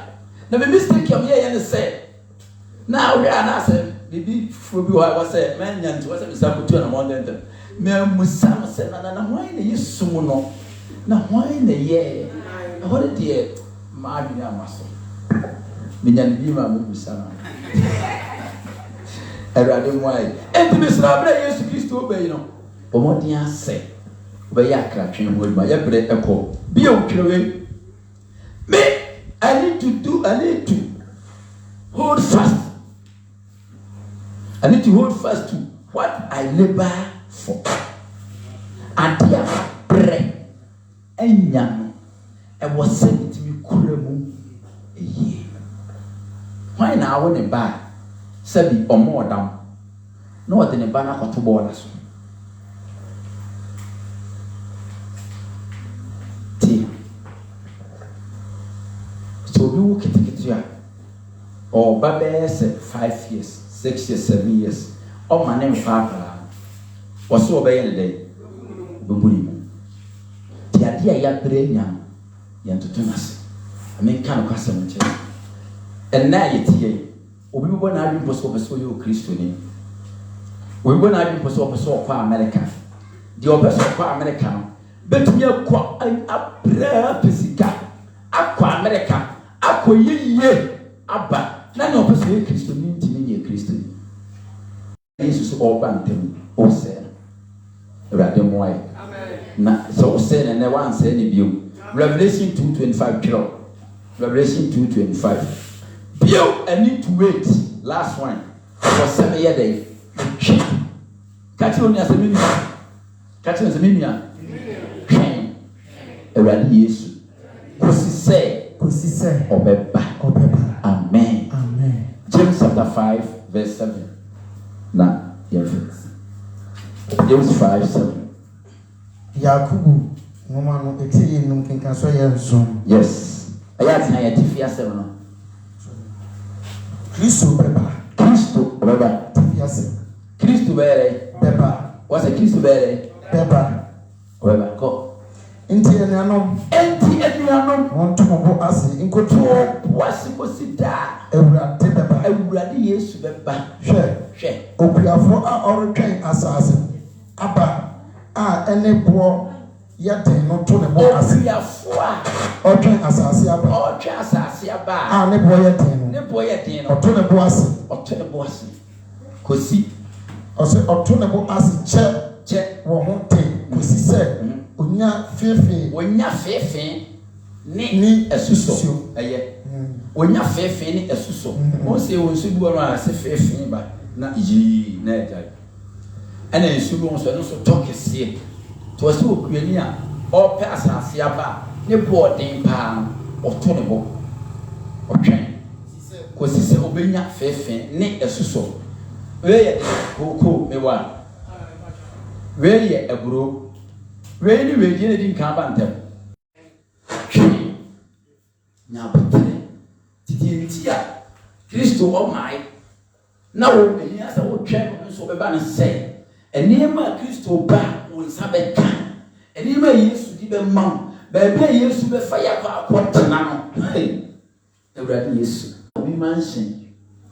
Now, the mistake of ye and say, now we are not saying, Bibi, for you, I was a man, and was a Sabu and one then. Mere Musam said, and I'm why you soon know. Now, why in the year? What a dear Marina muscle. Minyan Bima Musama. I rather why. And to Miss Rabra used to kiss to obey, you know. But what do you say? By a cracking with my bread echo. Be okay. Me, I need to hold fast. I need to hold fast to what I labor for. And dear bread. Enyano e was sent to me kuremu a year. Why now when a bag sabi or more down? No, than a banner for 2 borders. So you can take it here. Or Babe said 5 years, 6 years, 7 years. Oh, my name Father was so obeying the day. The idea ya brain yan to tunas. I mean, can of cemetery. And now it's here. We won't have been possible so you Christian. We won't have been possible so far American. The opposite for American. But we are quite a prayer physical. Aqua America. Aqua ye abba. None of us will Christian to me a Christian. Jesus all bantam or say. Radom white. Na so say and never answer any view. Revelation 2:25 kilo. Revelation 2:25. Bio I need to wait. Last one. For 7 year day. Catch on as a minute. Catch on as a minute. Eradi Yesu. Kosi say. Obeba. Amen. Amen. James chapter 5 verse 7. Now, James 5:7. Yakubu ngoma no etiye num kenkan so ye nsom. Yes. Ayati na yatifia 7 no. Kristo beba. Tifia 7. Kristo beba. What's a Kristo beba. Beba ko. Enti enuanom won to mo ase inkoto wasi posida. Ewurade Yesu beba. Hwe. Okuafo a oretwen asase. Aba a ene bo yɛden no to ne bo ase ɔtwɛn asase aba a ne bo yɛden no ɔto ne bo ase kosi ɔsɛ ɔto ne bo ase kyɛ wɔ ho ten kosi sɛ onya fefe ni ɛsuso ɛyɛ onya fefe ne esuso o se o nsu bu no se fefe ba na yi na ejai ana nsu bu nso no so tokese to se okuani a o pe asase aba ne boarding pa o to ne bo o twen ko sise obenya fefe ne esuso we ye koko mewa we ye eburo we ni we je ne din kan ba ntem nya botere titia Kristo o mai na wo ni asa wo twen so be ba ne se enema Kristo ba wo nsa be kan enema Yesu di be mam ba be Yesu be fa ya kwa kwotena no ewrade Yesu obi mansion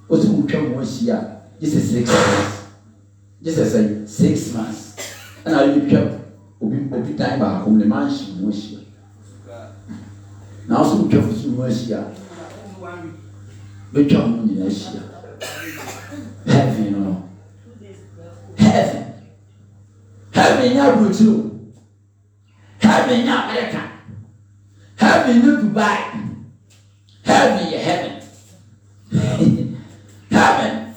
o ti wo twen wo hia Jesus 6 months Jesus say 6 months and I will tell obi time ba ko ne mansion wo hia now so twen wo hia Which one in Asia? Heaven, no. Heaven. Heaven, ya Brazil. Heaven, ya America. Heaven, ya Dubai. Heaven, ya heaven. Heaven,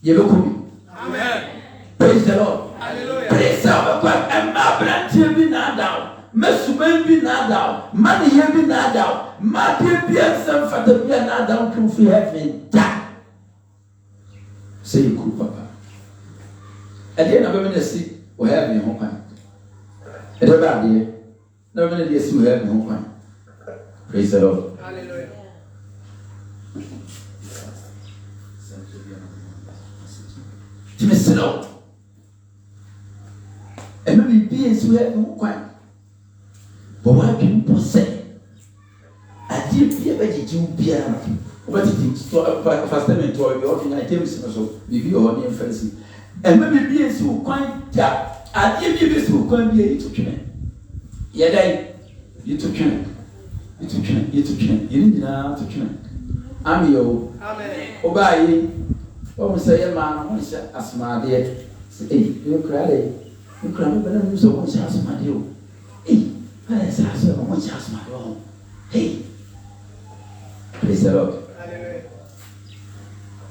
you look at me. Amen. Praise the Lord. Hallelujah. Praise the Lord. And my branch will be not down. Mesuben bi na daw man ye bi na daw ma de bi ansem fata bi na daw to fi heaven da say ku papa ade na be me si o heaven ho kwan ade ba de na be me si o heaven ho kwan praise the Lord hallelujah Timeselo e me bi si o heaven ho kwan but why people say I did be a vegetable beer what it is to first time to your ordinary James so maybe or the fancy and maybe be so quite that I did be so quite be to train yeah you to train you didn't know to train I'm yo amen obey what say man who say asma there say you cry but I'm so much asma there Hey, praise the Lord.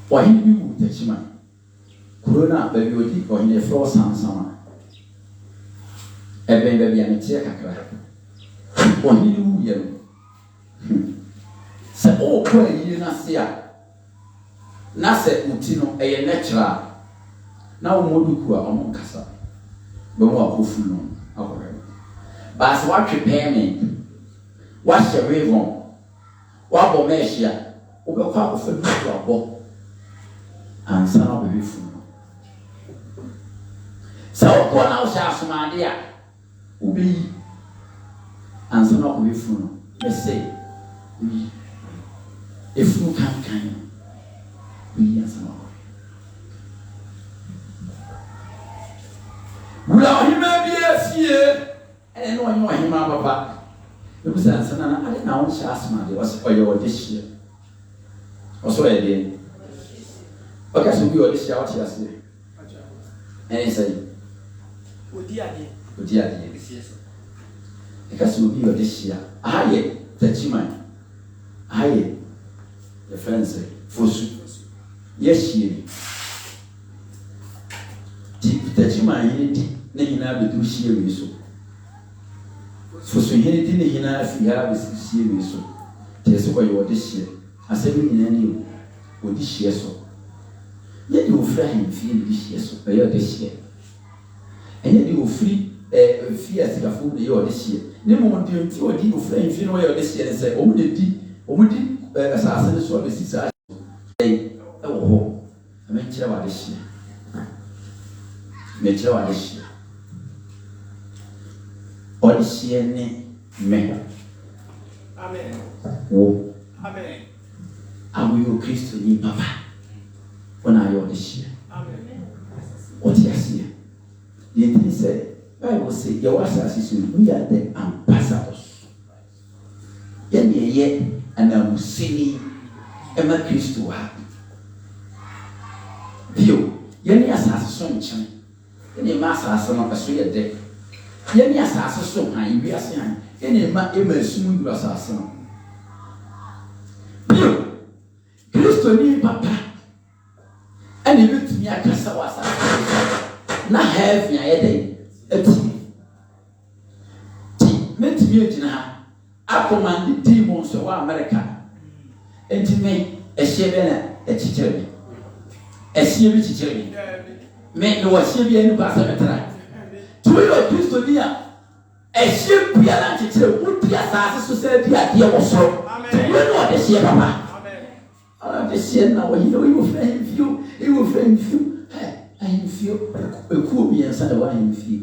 Why you the chima? Corona, baby, we did going the floor sama. A baby, and a check. Why you? So, oh, pray you not see ya. Nase Mutino, a natural. Now, Modukua on Casa. But what who but what prepare me? What's your river? What will measure? Over quite for the and son of a beautiful. So, one house has my dear. Ubi and son of a beautiful. Let's say, we if you can't kind, we as an well, he may be a fear. And no one him papa. You say sana I didn't know asthma there was oil this year. Also again. Okay, so we all this year what you say. And he said, Odiade. Because we be this year. Aye, the chiman. Aye. The friends say, Fosu. Yes, ye. Deep the chiman he did not be too serious. So here didn't he not if you have a serious so. Test why you are this year. I said in any with this year so. Yet you will fly him feel this year so by this year. And yet you will free fear to the food you are this year. No one do you fly him feel where this year and say, oh, did assassin so this is oh, I meant you about this year. Make you about this year. All this year, me. Amen. Oh. Amen. I will Christ in Papa. When I all this year. Amen. What you see? The thing said, I will say, your assassin, we are the ambassadors. Yet, and I will see Emma Christ to happen. View, Yenny assassin, any master of a sweet day. Yenny assassin, I be a sign. Any ma image smooth assassin. Kristo ni papa ɛna ebetumi akasa wasa na heaven ayɛ dɛ ti metumi agyina ha akɔmande demons wɔ America enti me ɛhyɛ bɛ na ɛkyekyere me ɛhyɛ bi kyekyere me wɔ hyɛ bi ani ba sɛ metra to yɛ Kristo ni a ɛhyɛ biara kyekyere wo di asase so sɛ di adeɛ wɔ soro to yɛ no ɔde hyɛ papa ɔde hyɛ na wɔ yi na wo fɛ mfio ewo fɛ mfio ahemfio ekuo mmiɛnsa na wahemfie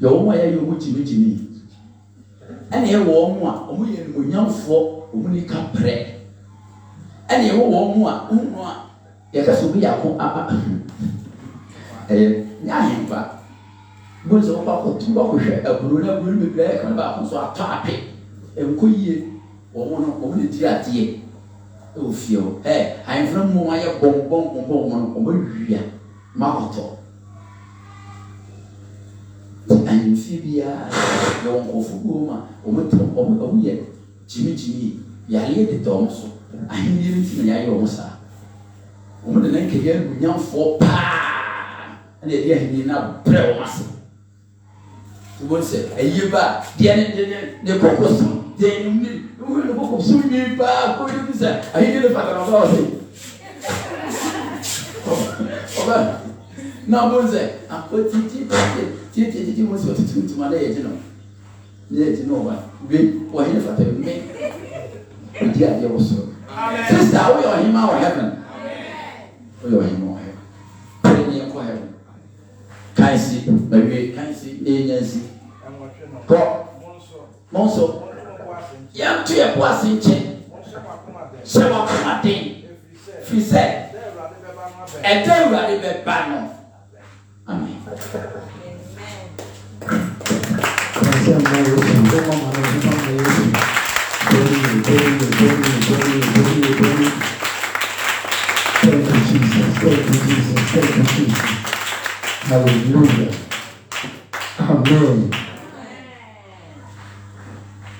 yɛ wɔn a yɛyɛ wɔn gyimigyimi ɛna yɛ wɔn a wɔn yɛ nimonyamfoɔ wɔn ni kaprɛ ɛna yɛ wɔn a wɔn a yɛkasa obi yɛ ako ɛyɛ nyɛ ahemfa bonse wɔn bakɔtu bakɔhwɛ aburo na aburo bebree ayɛ kan baako nso atɔ ape nkɔ yie wɔn na di adeɛ ɛwɔ fie hɔ ahemfa mu wɔn ayɛ bɔnbɔn wɔn wia makoto ahemfie biara yɛ wɔn nkɔfo goma wɔn yɛ gyimigyimi yɛayɛ deda wɔn so ahenni nti na yɛayɛ wɔn saa wɔn de nan kɛyɛ nyamfoɔ paa ɛna yɛde ahenni na brɛ wɔn ase wɔn sɛ ɛyɛ ba deɛ ne kɔkɔ so deɛ ne kɔkɔ so nyi paa kɔyɛ bi sɛ ahenni ne fa kana ba ɔsɛ ɔbɛ na bonze akoti ti mo so tutu ma na ye jino ne jino wa we wo he fa te me di ade wo so sister we are him our heaven we are him our heaven pray ne ko heaven kai si e nyansi ko monso ya tu e po asinche se wa ko matin fi se and then we are the banner. Amen. Thank you, Jesus. Hallelujah. Amen.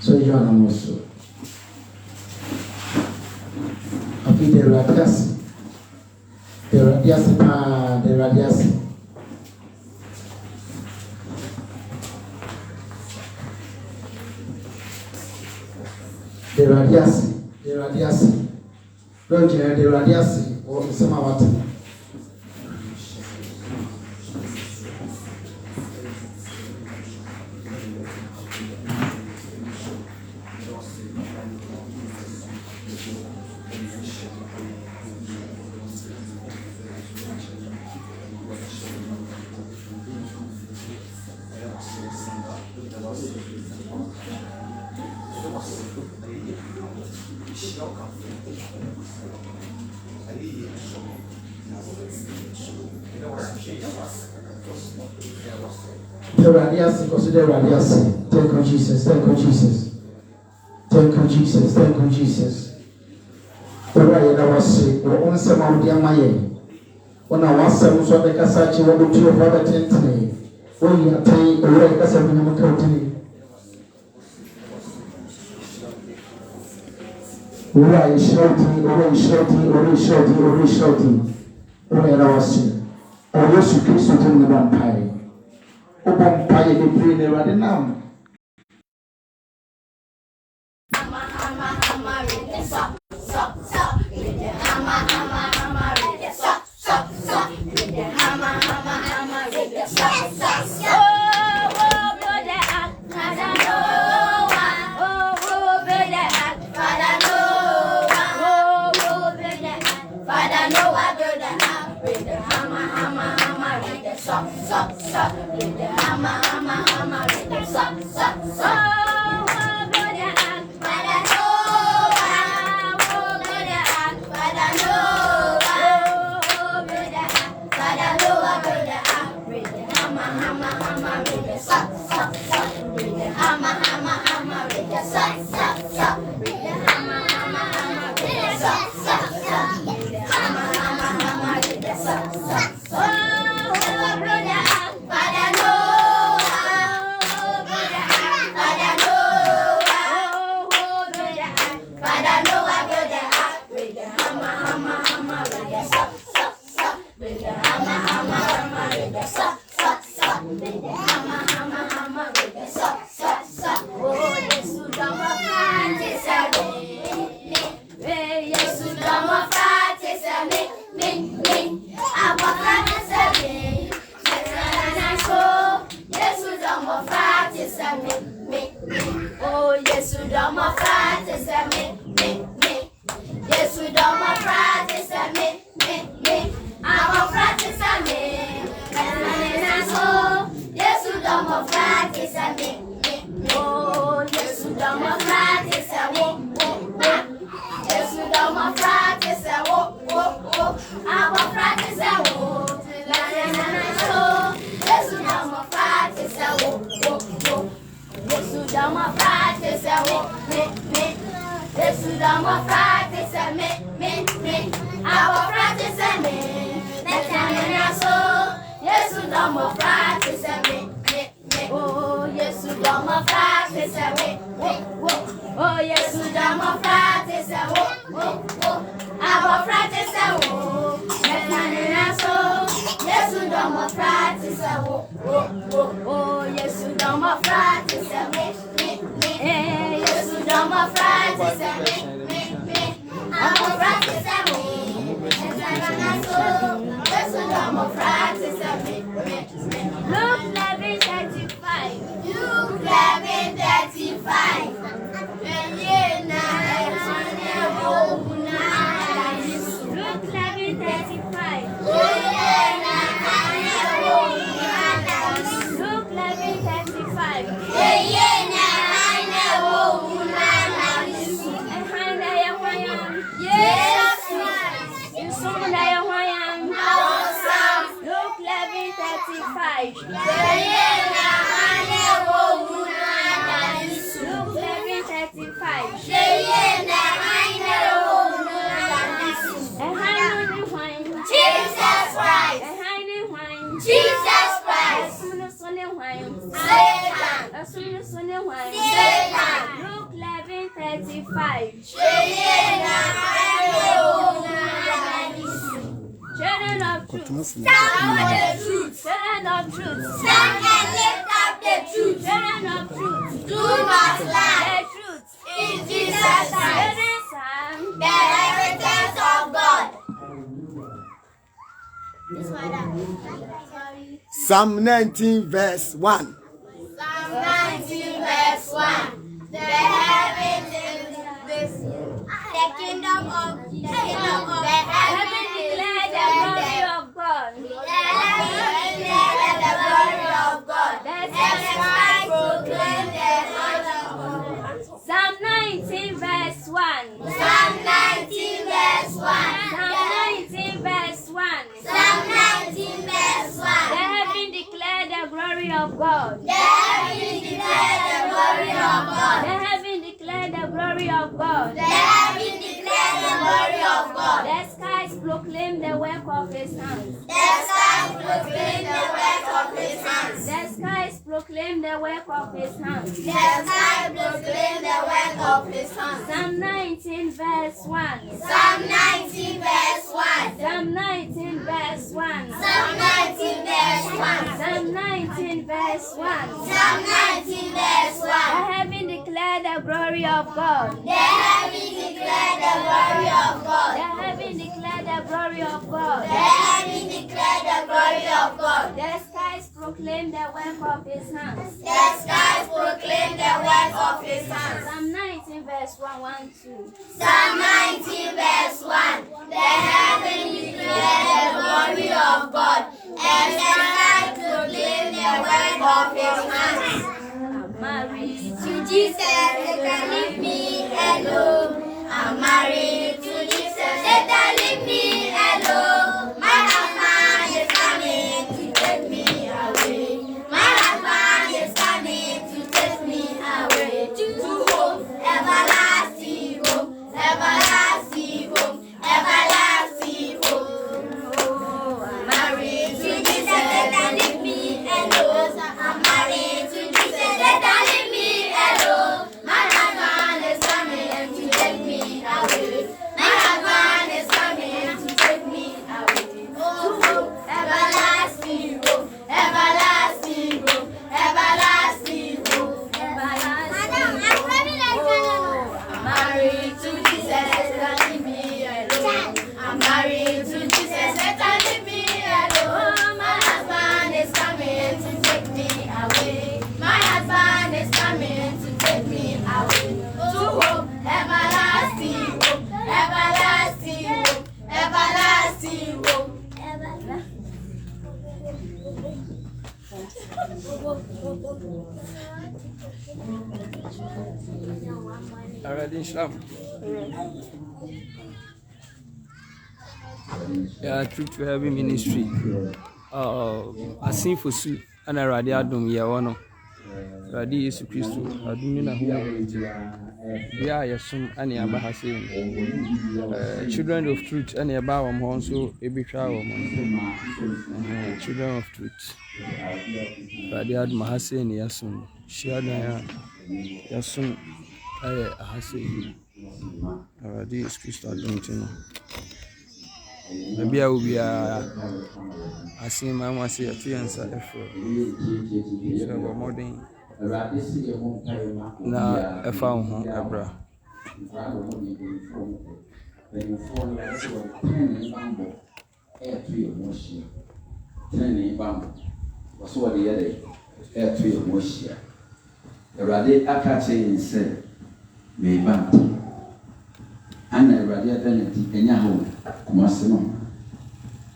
So you are also. Abi de radiasi. De radiasi pa de radiasi. De radiasi. Don't you de radiasi or samawati. Consider radiasi. Thank you, Jesus. Thank you, Jesus. Thank you, Jesus. Thank you, Jesus. Ora ya wasi o onse ma odi amaye. Ona wasa muso be kasachi wo do tuo fa betentene. O ya tai ora kasa bi nyama ka otini. Ora ishoti. Ora ya wasi. O Yesu Kristo tun na mpai. Open fire the brain right now. Father, dama practice me. Oh, yes, dama practice me. Oh, yes, dama practice me. I'm a practice yes, dama practice oh, yes, dama practice yes, dama practice I'm a practice Luke 11:35. Luke 11:35. Luke 11:35. Luke 11:35. Luke 11:35. Jesus Christ. Jesus Christ. Satan. Luke 11:35. Children of truth. Stand for the truth. Children of truth. Stand and lift up the truth. Children of truth. Do not lie. The truth is Jesus Christ. The inheritance of God. Psalm 19 verse 1. Psalm 19 verse 1. The heavens is this. The kingdom of the heaven declare the glory of God. The heaven declare the glory of God. The sky proclaim the honor of God. Psalm 19 verse 1. Psalm 19 verse 1. Psalm 19 verse 1. Psalm 19 verse 1. The heaven declare the glory of God. The heaven declare the glory of God. The heaven declare the glory of God. The heaven declare the glory of God. The skies proclaim the work of His hands. The skies proclaim the work of His hands. The skies proclaim the work of His hands. The skies proclaim the work of His hands. Psalm 19 verse 1. Psalm 19 verse 1. Psalm 19 verse 1. Psalm 19 verse 1. Psalm 19 verse 1. Psalm 19 verse 1. The heaven declare the glory of God. The heaven declare the glory of God. The heaven declare the glory of God. The heaven declare the glory of God. The skies proclaim the work of His hands. The skies proclaim the work of His hands. Psalm 19 verse 1, 1, 2. Psalm 19 verse 1. The heaven declare the glory of God. And the skies proclaim the work of His hands. I'm married to Jesus, Satan leave me alone. I'm married to Jesus, Satan leave me alone. My husband is coming to take me away. My husband is coming to take me away to home, everlasting home, everlasting home, everlasting home. Oh, I'm married to Jesus, Satan leave me alone. I'm married to Jesus, Satan leave me alone. My husband is coming to take me away. My husband is coming to take me away. Oh, everlasting hope, everlasting hope, everlasting hope, everlasting hope. I'm married to Jesus, Satan leave me alone. I'm married to Jesus, Satan leave me alone. My husband is coming to take me away. My husband is coming to take me away. To hope, everlasting hope, everlasting hope, everlasting hope. Already Islam. Yeah, Truth to Heaven Ministry. I sing for Sue and I already had them here. Radi Yesu Kristo adumi na ho bia yesum ane aba ha sei children of truth ane aba wom ho so ebetwa wom children of truth Radi ad ma ha sei ne yesum shia na ya yesum aye ha sei Radi Yesu Kristo adumi tino bia ubia asima ma sei atiansa efro so modern na efa ho ebra Erade akache inse me ban ana erade adanti enya ho kumase no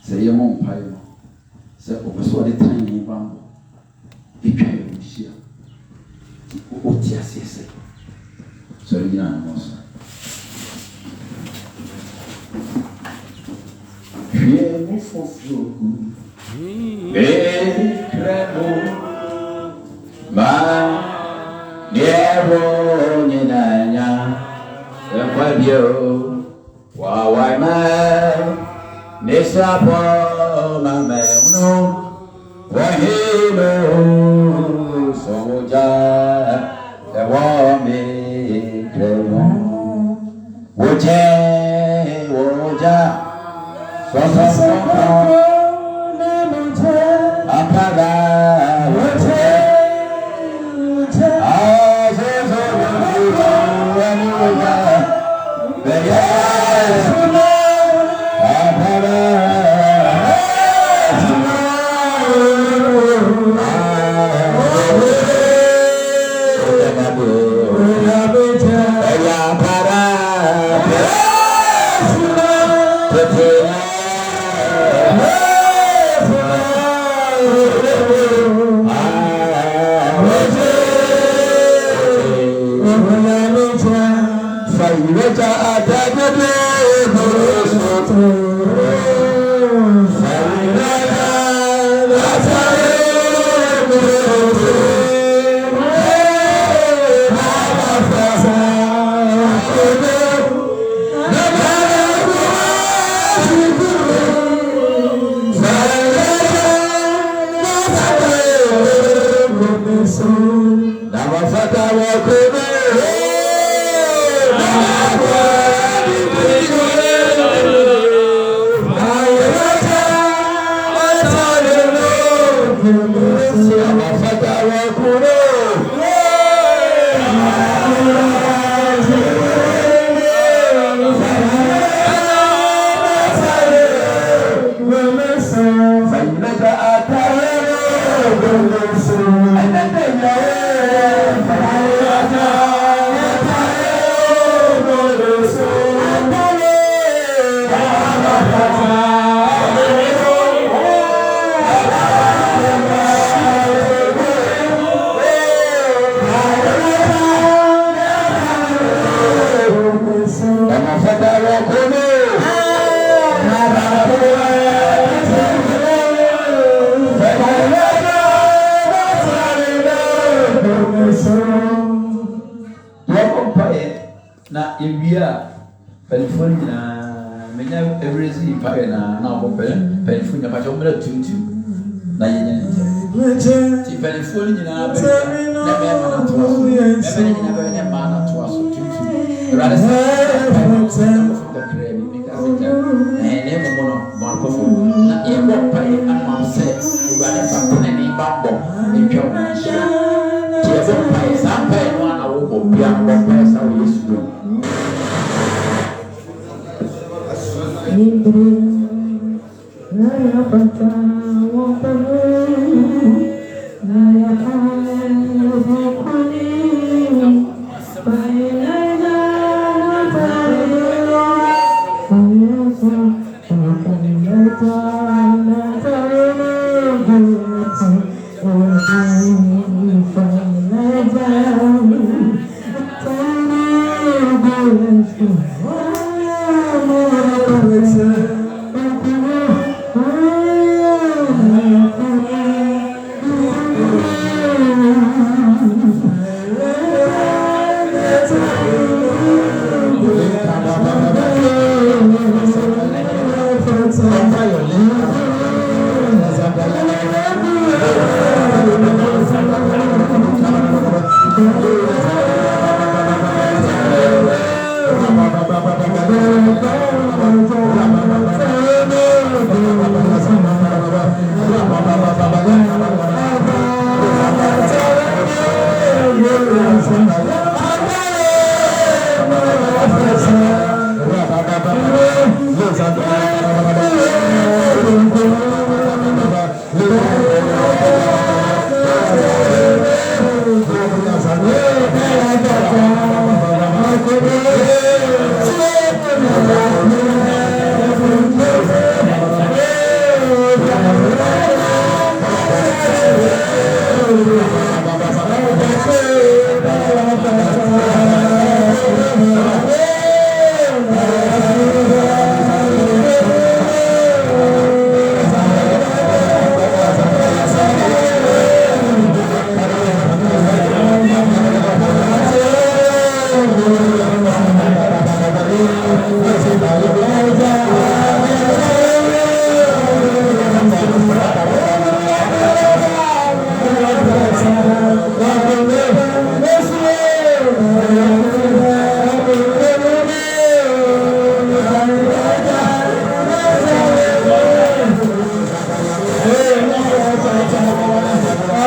se yemo mpae no se obeso de tani ban bitwa yoshia o tia sese so ri na mo so ye mo fofu cremo ma Niero nyinanya ekwabio wa waima nesapo mame uno wahilo soja ewame kremo woje woja soso apara woje na ewia pelifoni na menya everything fire na pelifoni na pacho mra tutu na yenya ti pelifoni na be na be na toaso be na be na ma na toaso tutu rada sa ko kremi mikasika na ene mo no mo ko fo na e bo pa e ama se rada fa na ni bambo e twa na sha ti e bo pa e sa pa e no na wo bo bia bo pa sa wo yesu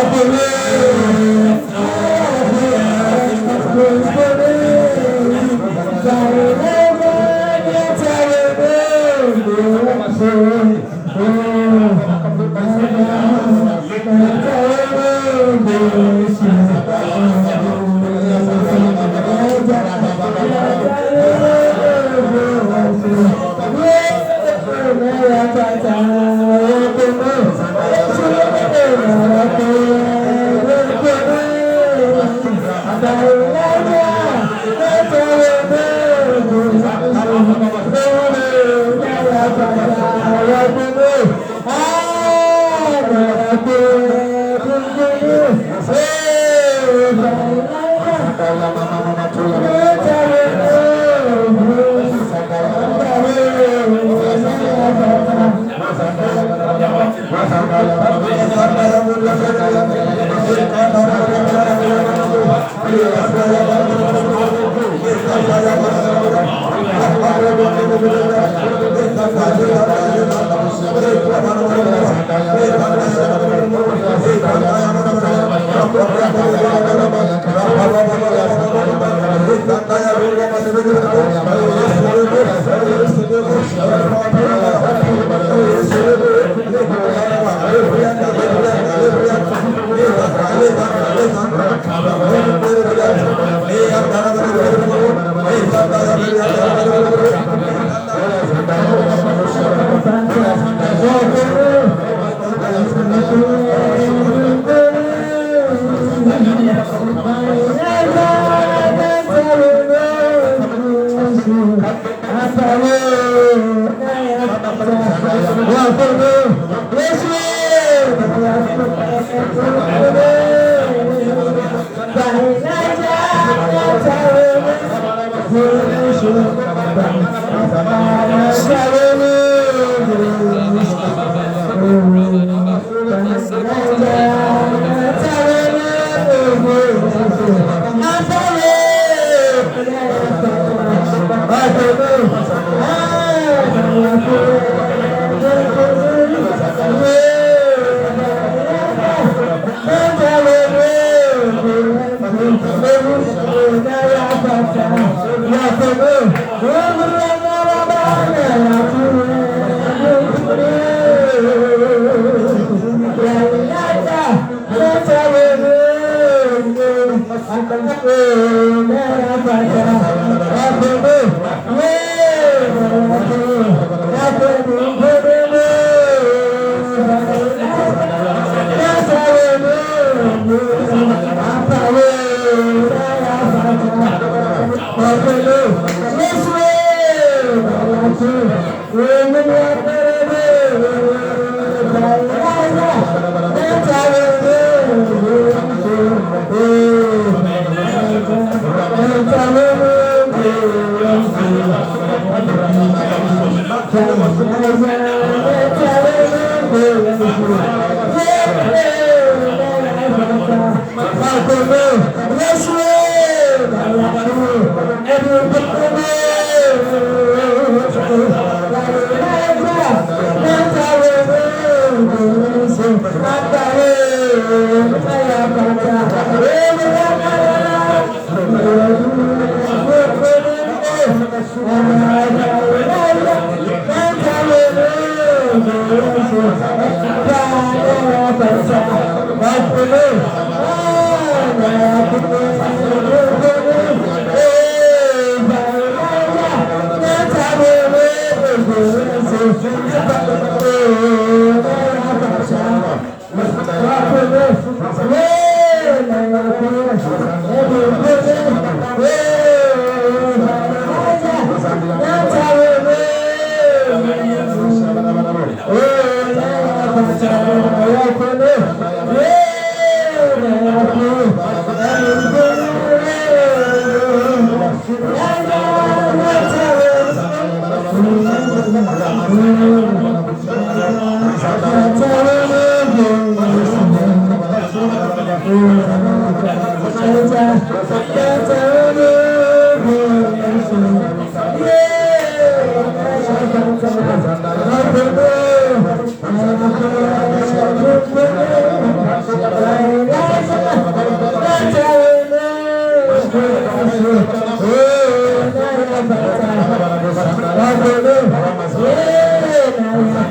Yeah.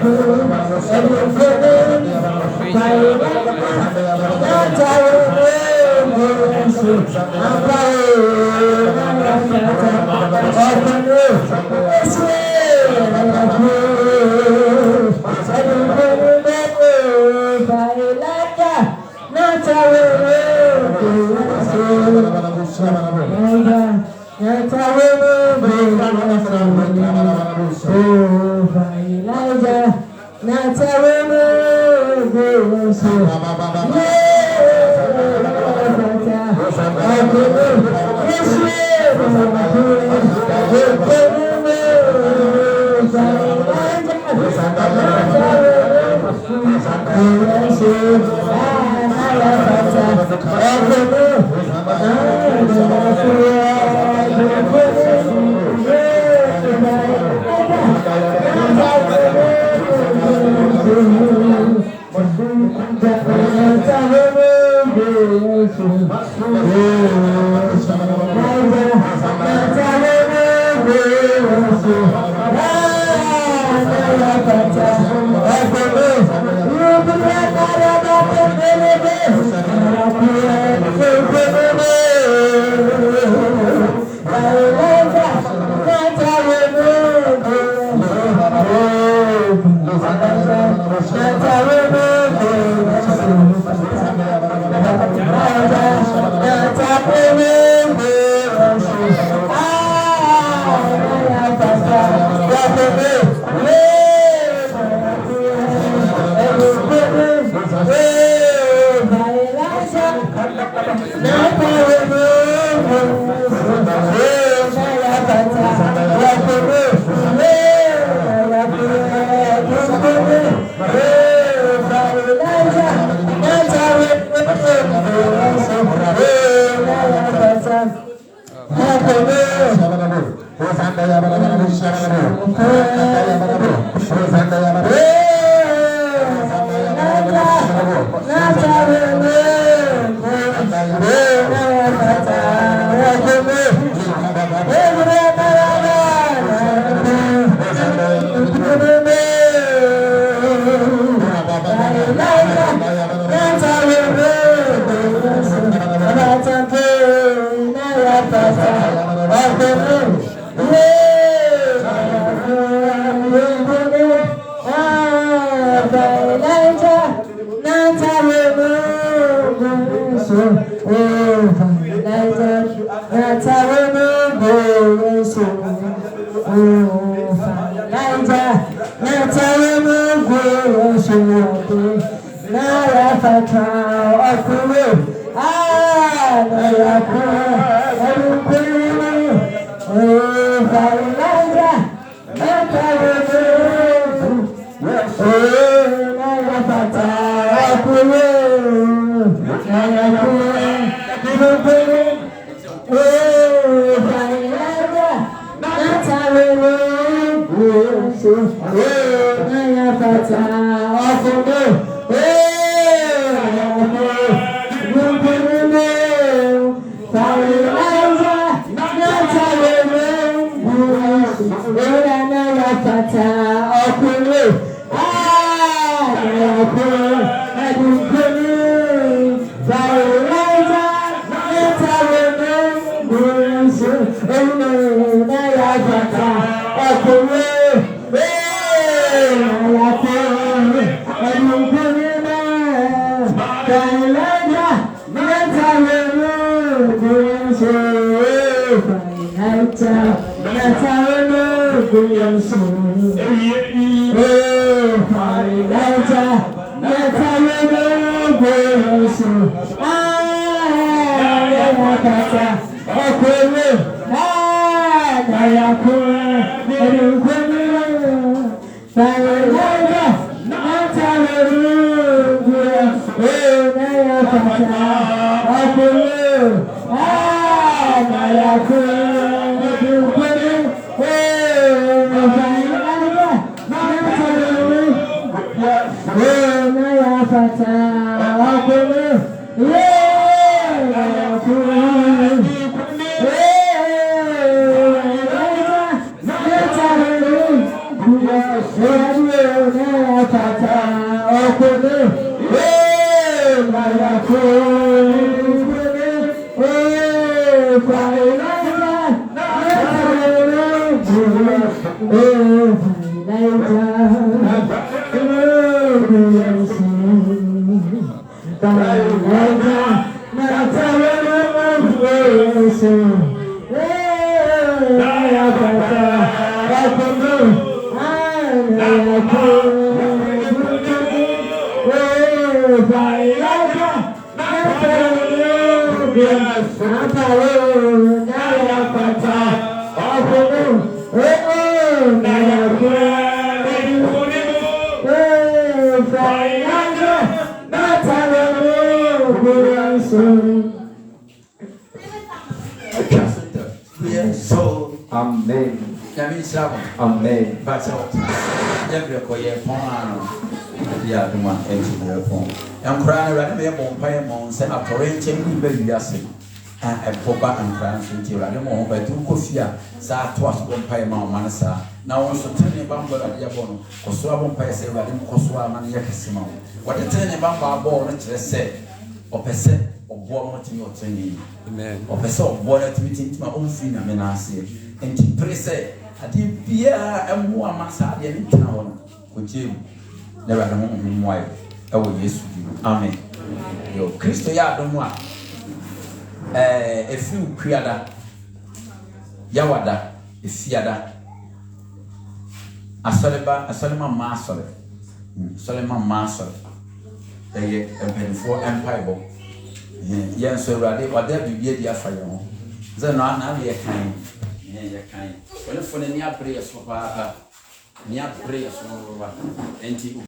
Yeah. Amen. Amen. That's all. Every coyer pon. Yeah, the one engineer pon. And crying around me upon Payamon, send up for ancient baby yassin. And Popa and crying to you. I don't know, but 2 Kofia, Sa twas one Payamon Manasa. Now also turning bumble at Yabon, Koswabon Payse, Radim Koswa Maniakasimo. What the turning bumble born, let's say, or per se, or born to your training. Amen. Or per se, or born to meet my own thing, I mean, I say. And to pray say, I did be a more master than town with you. Never know why. I will yes with you. Amen. Yo, Christo ya don't want a few creada Yawada, a fiada. A Solomon master. Solomon master. A penny for empire. Yes, so rather, what there be a fire. Then not be a kind. Yeah, kind. Well, for the near prayers for near prayers for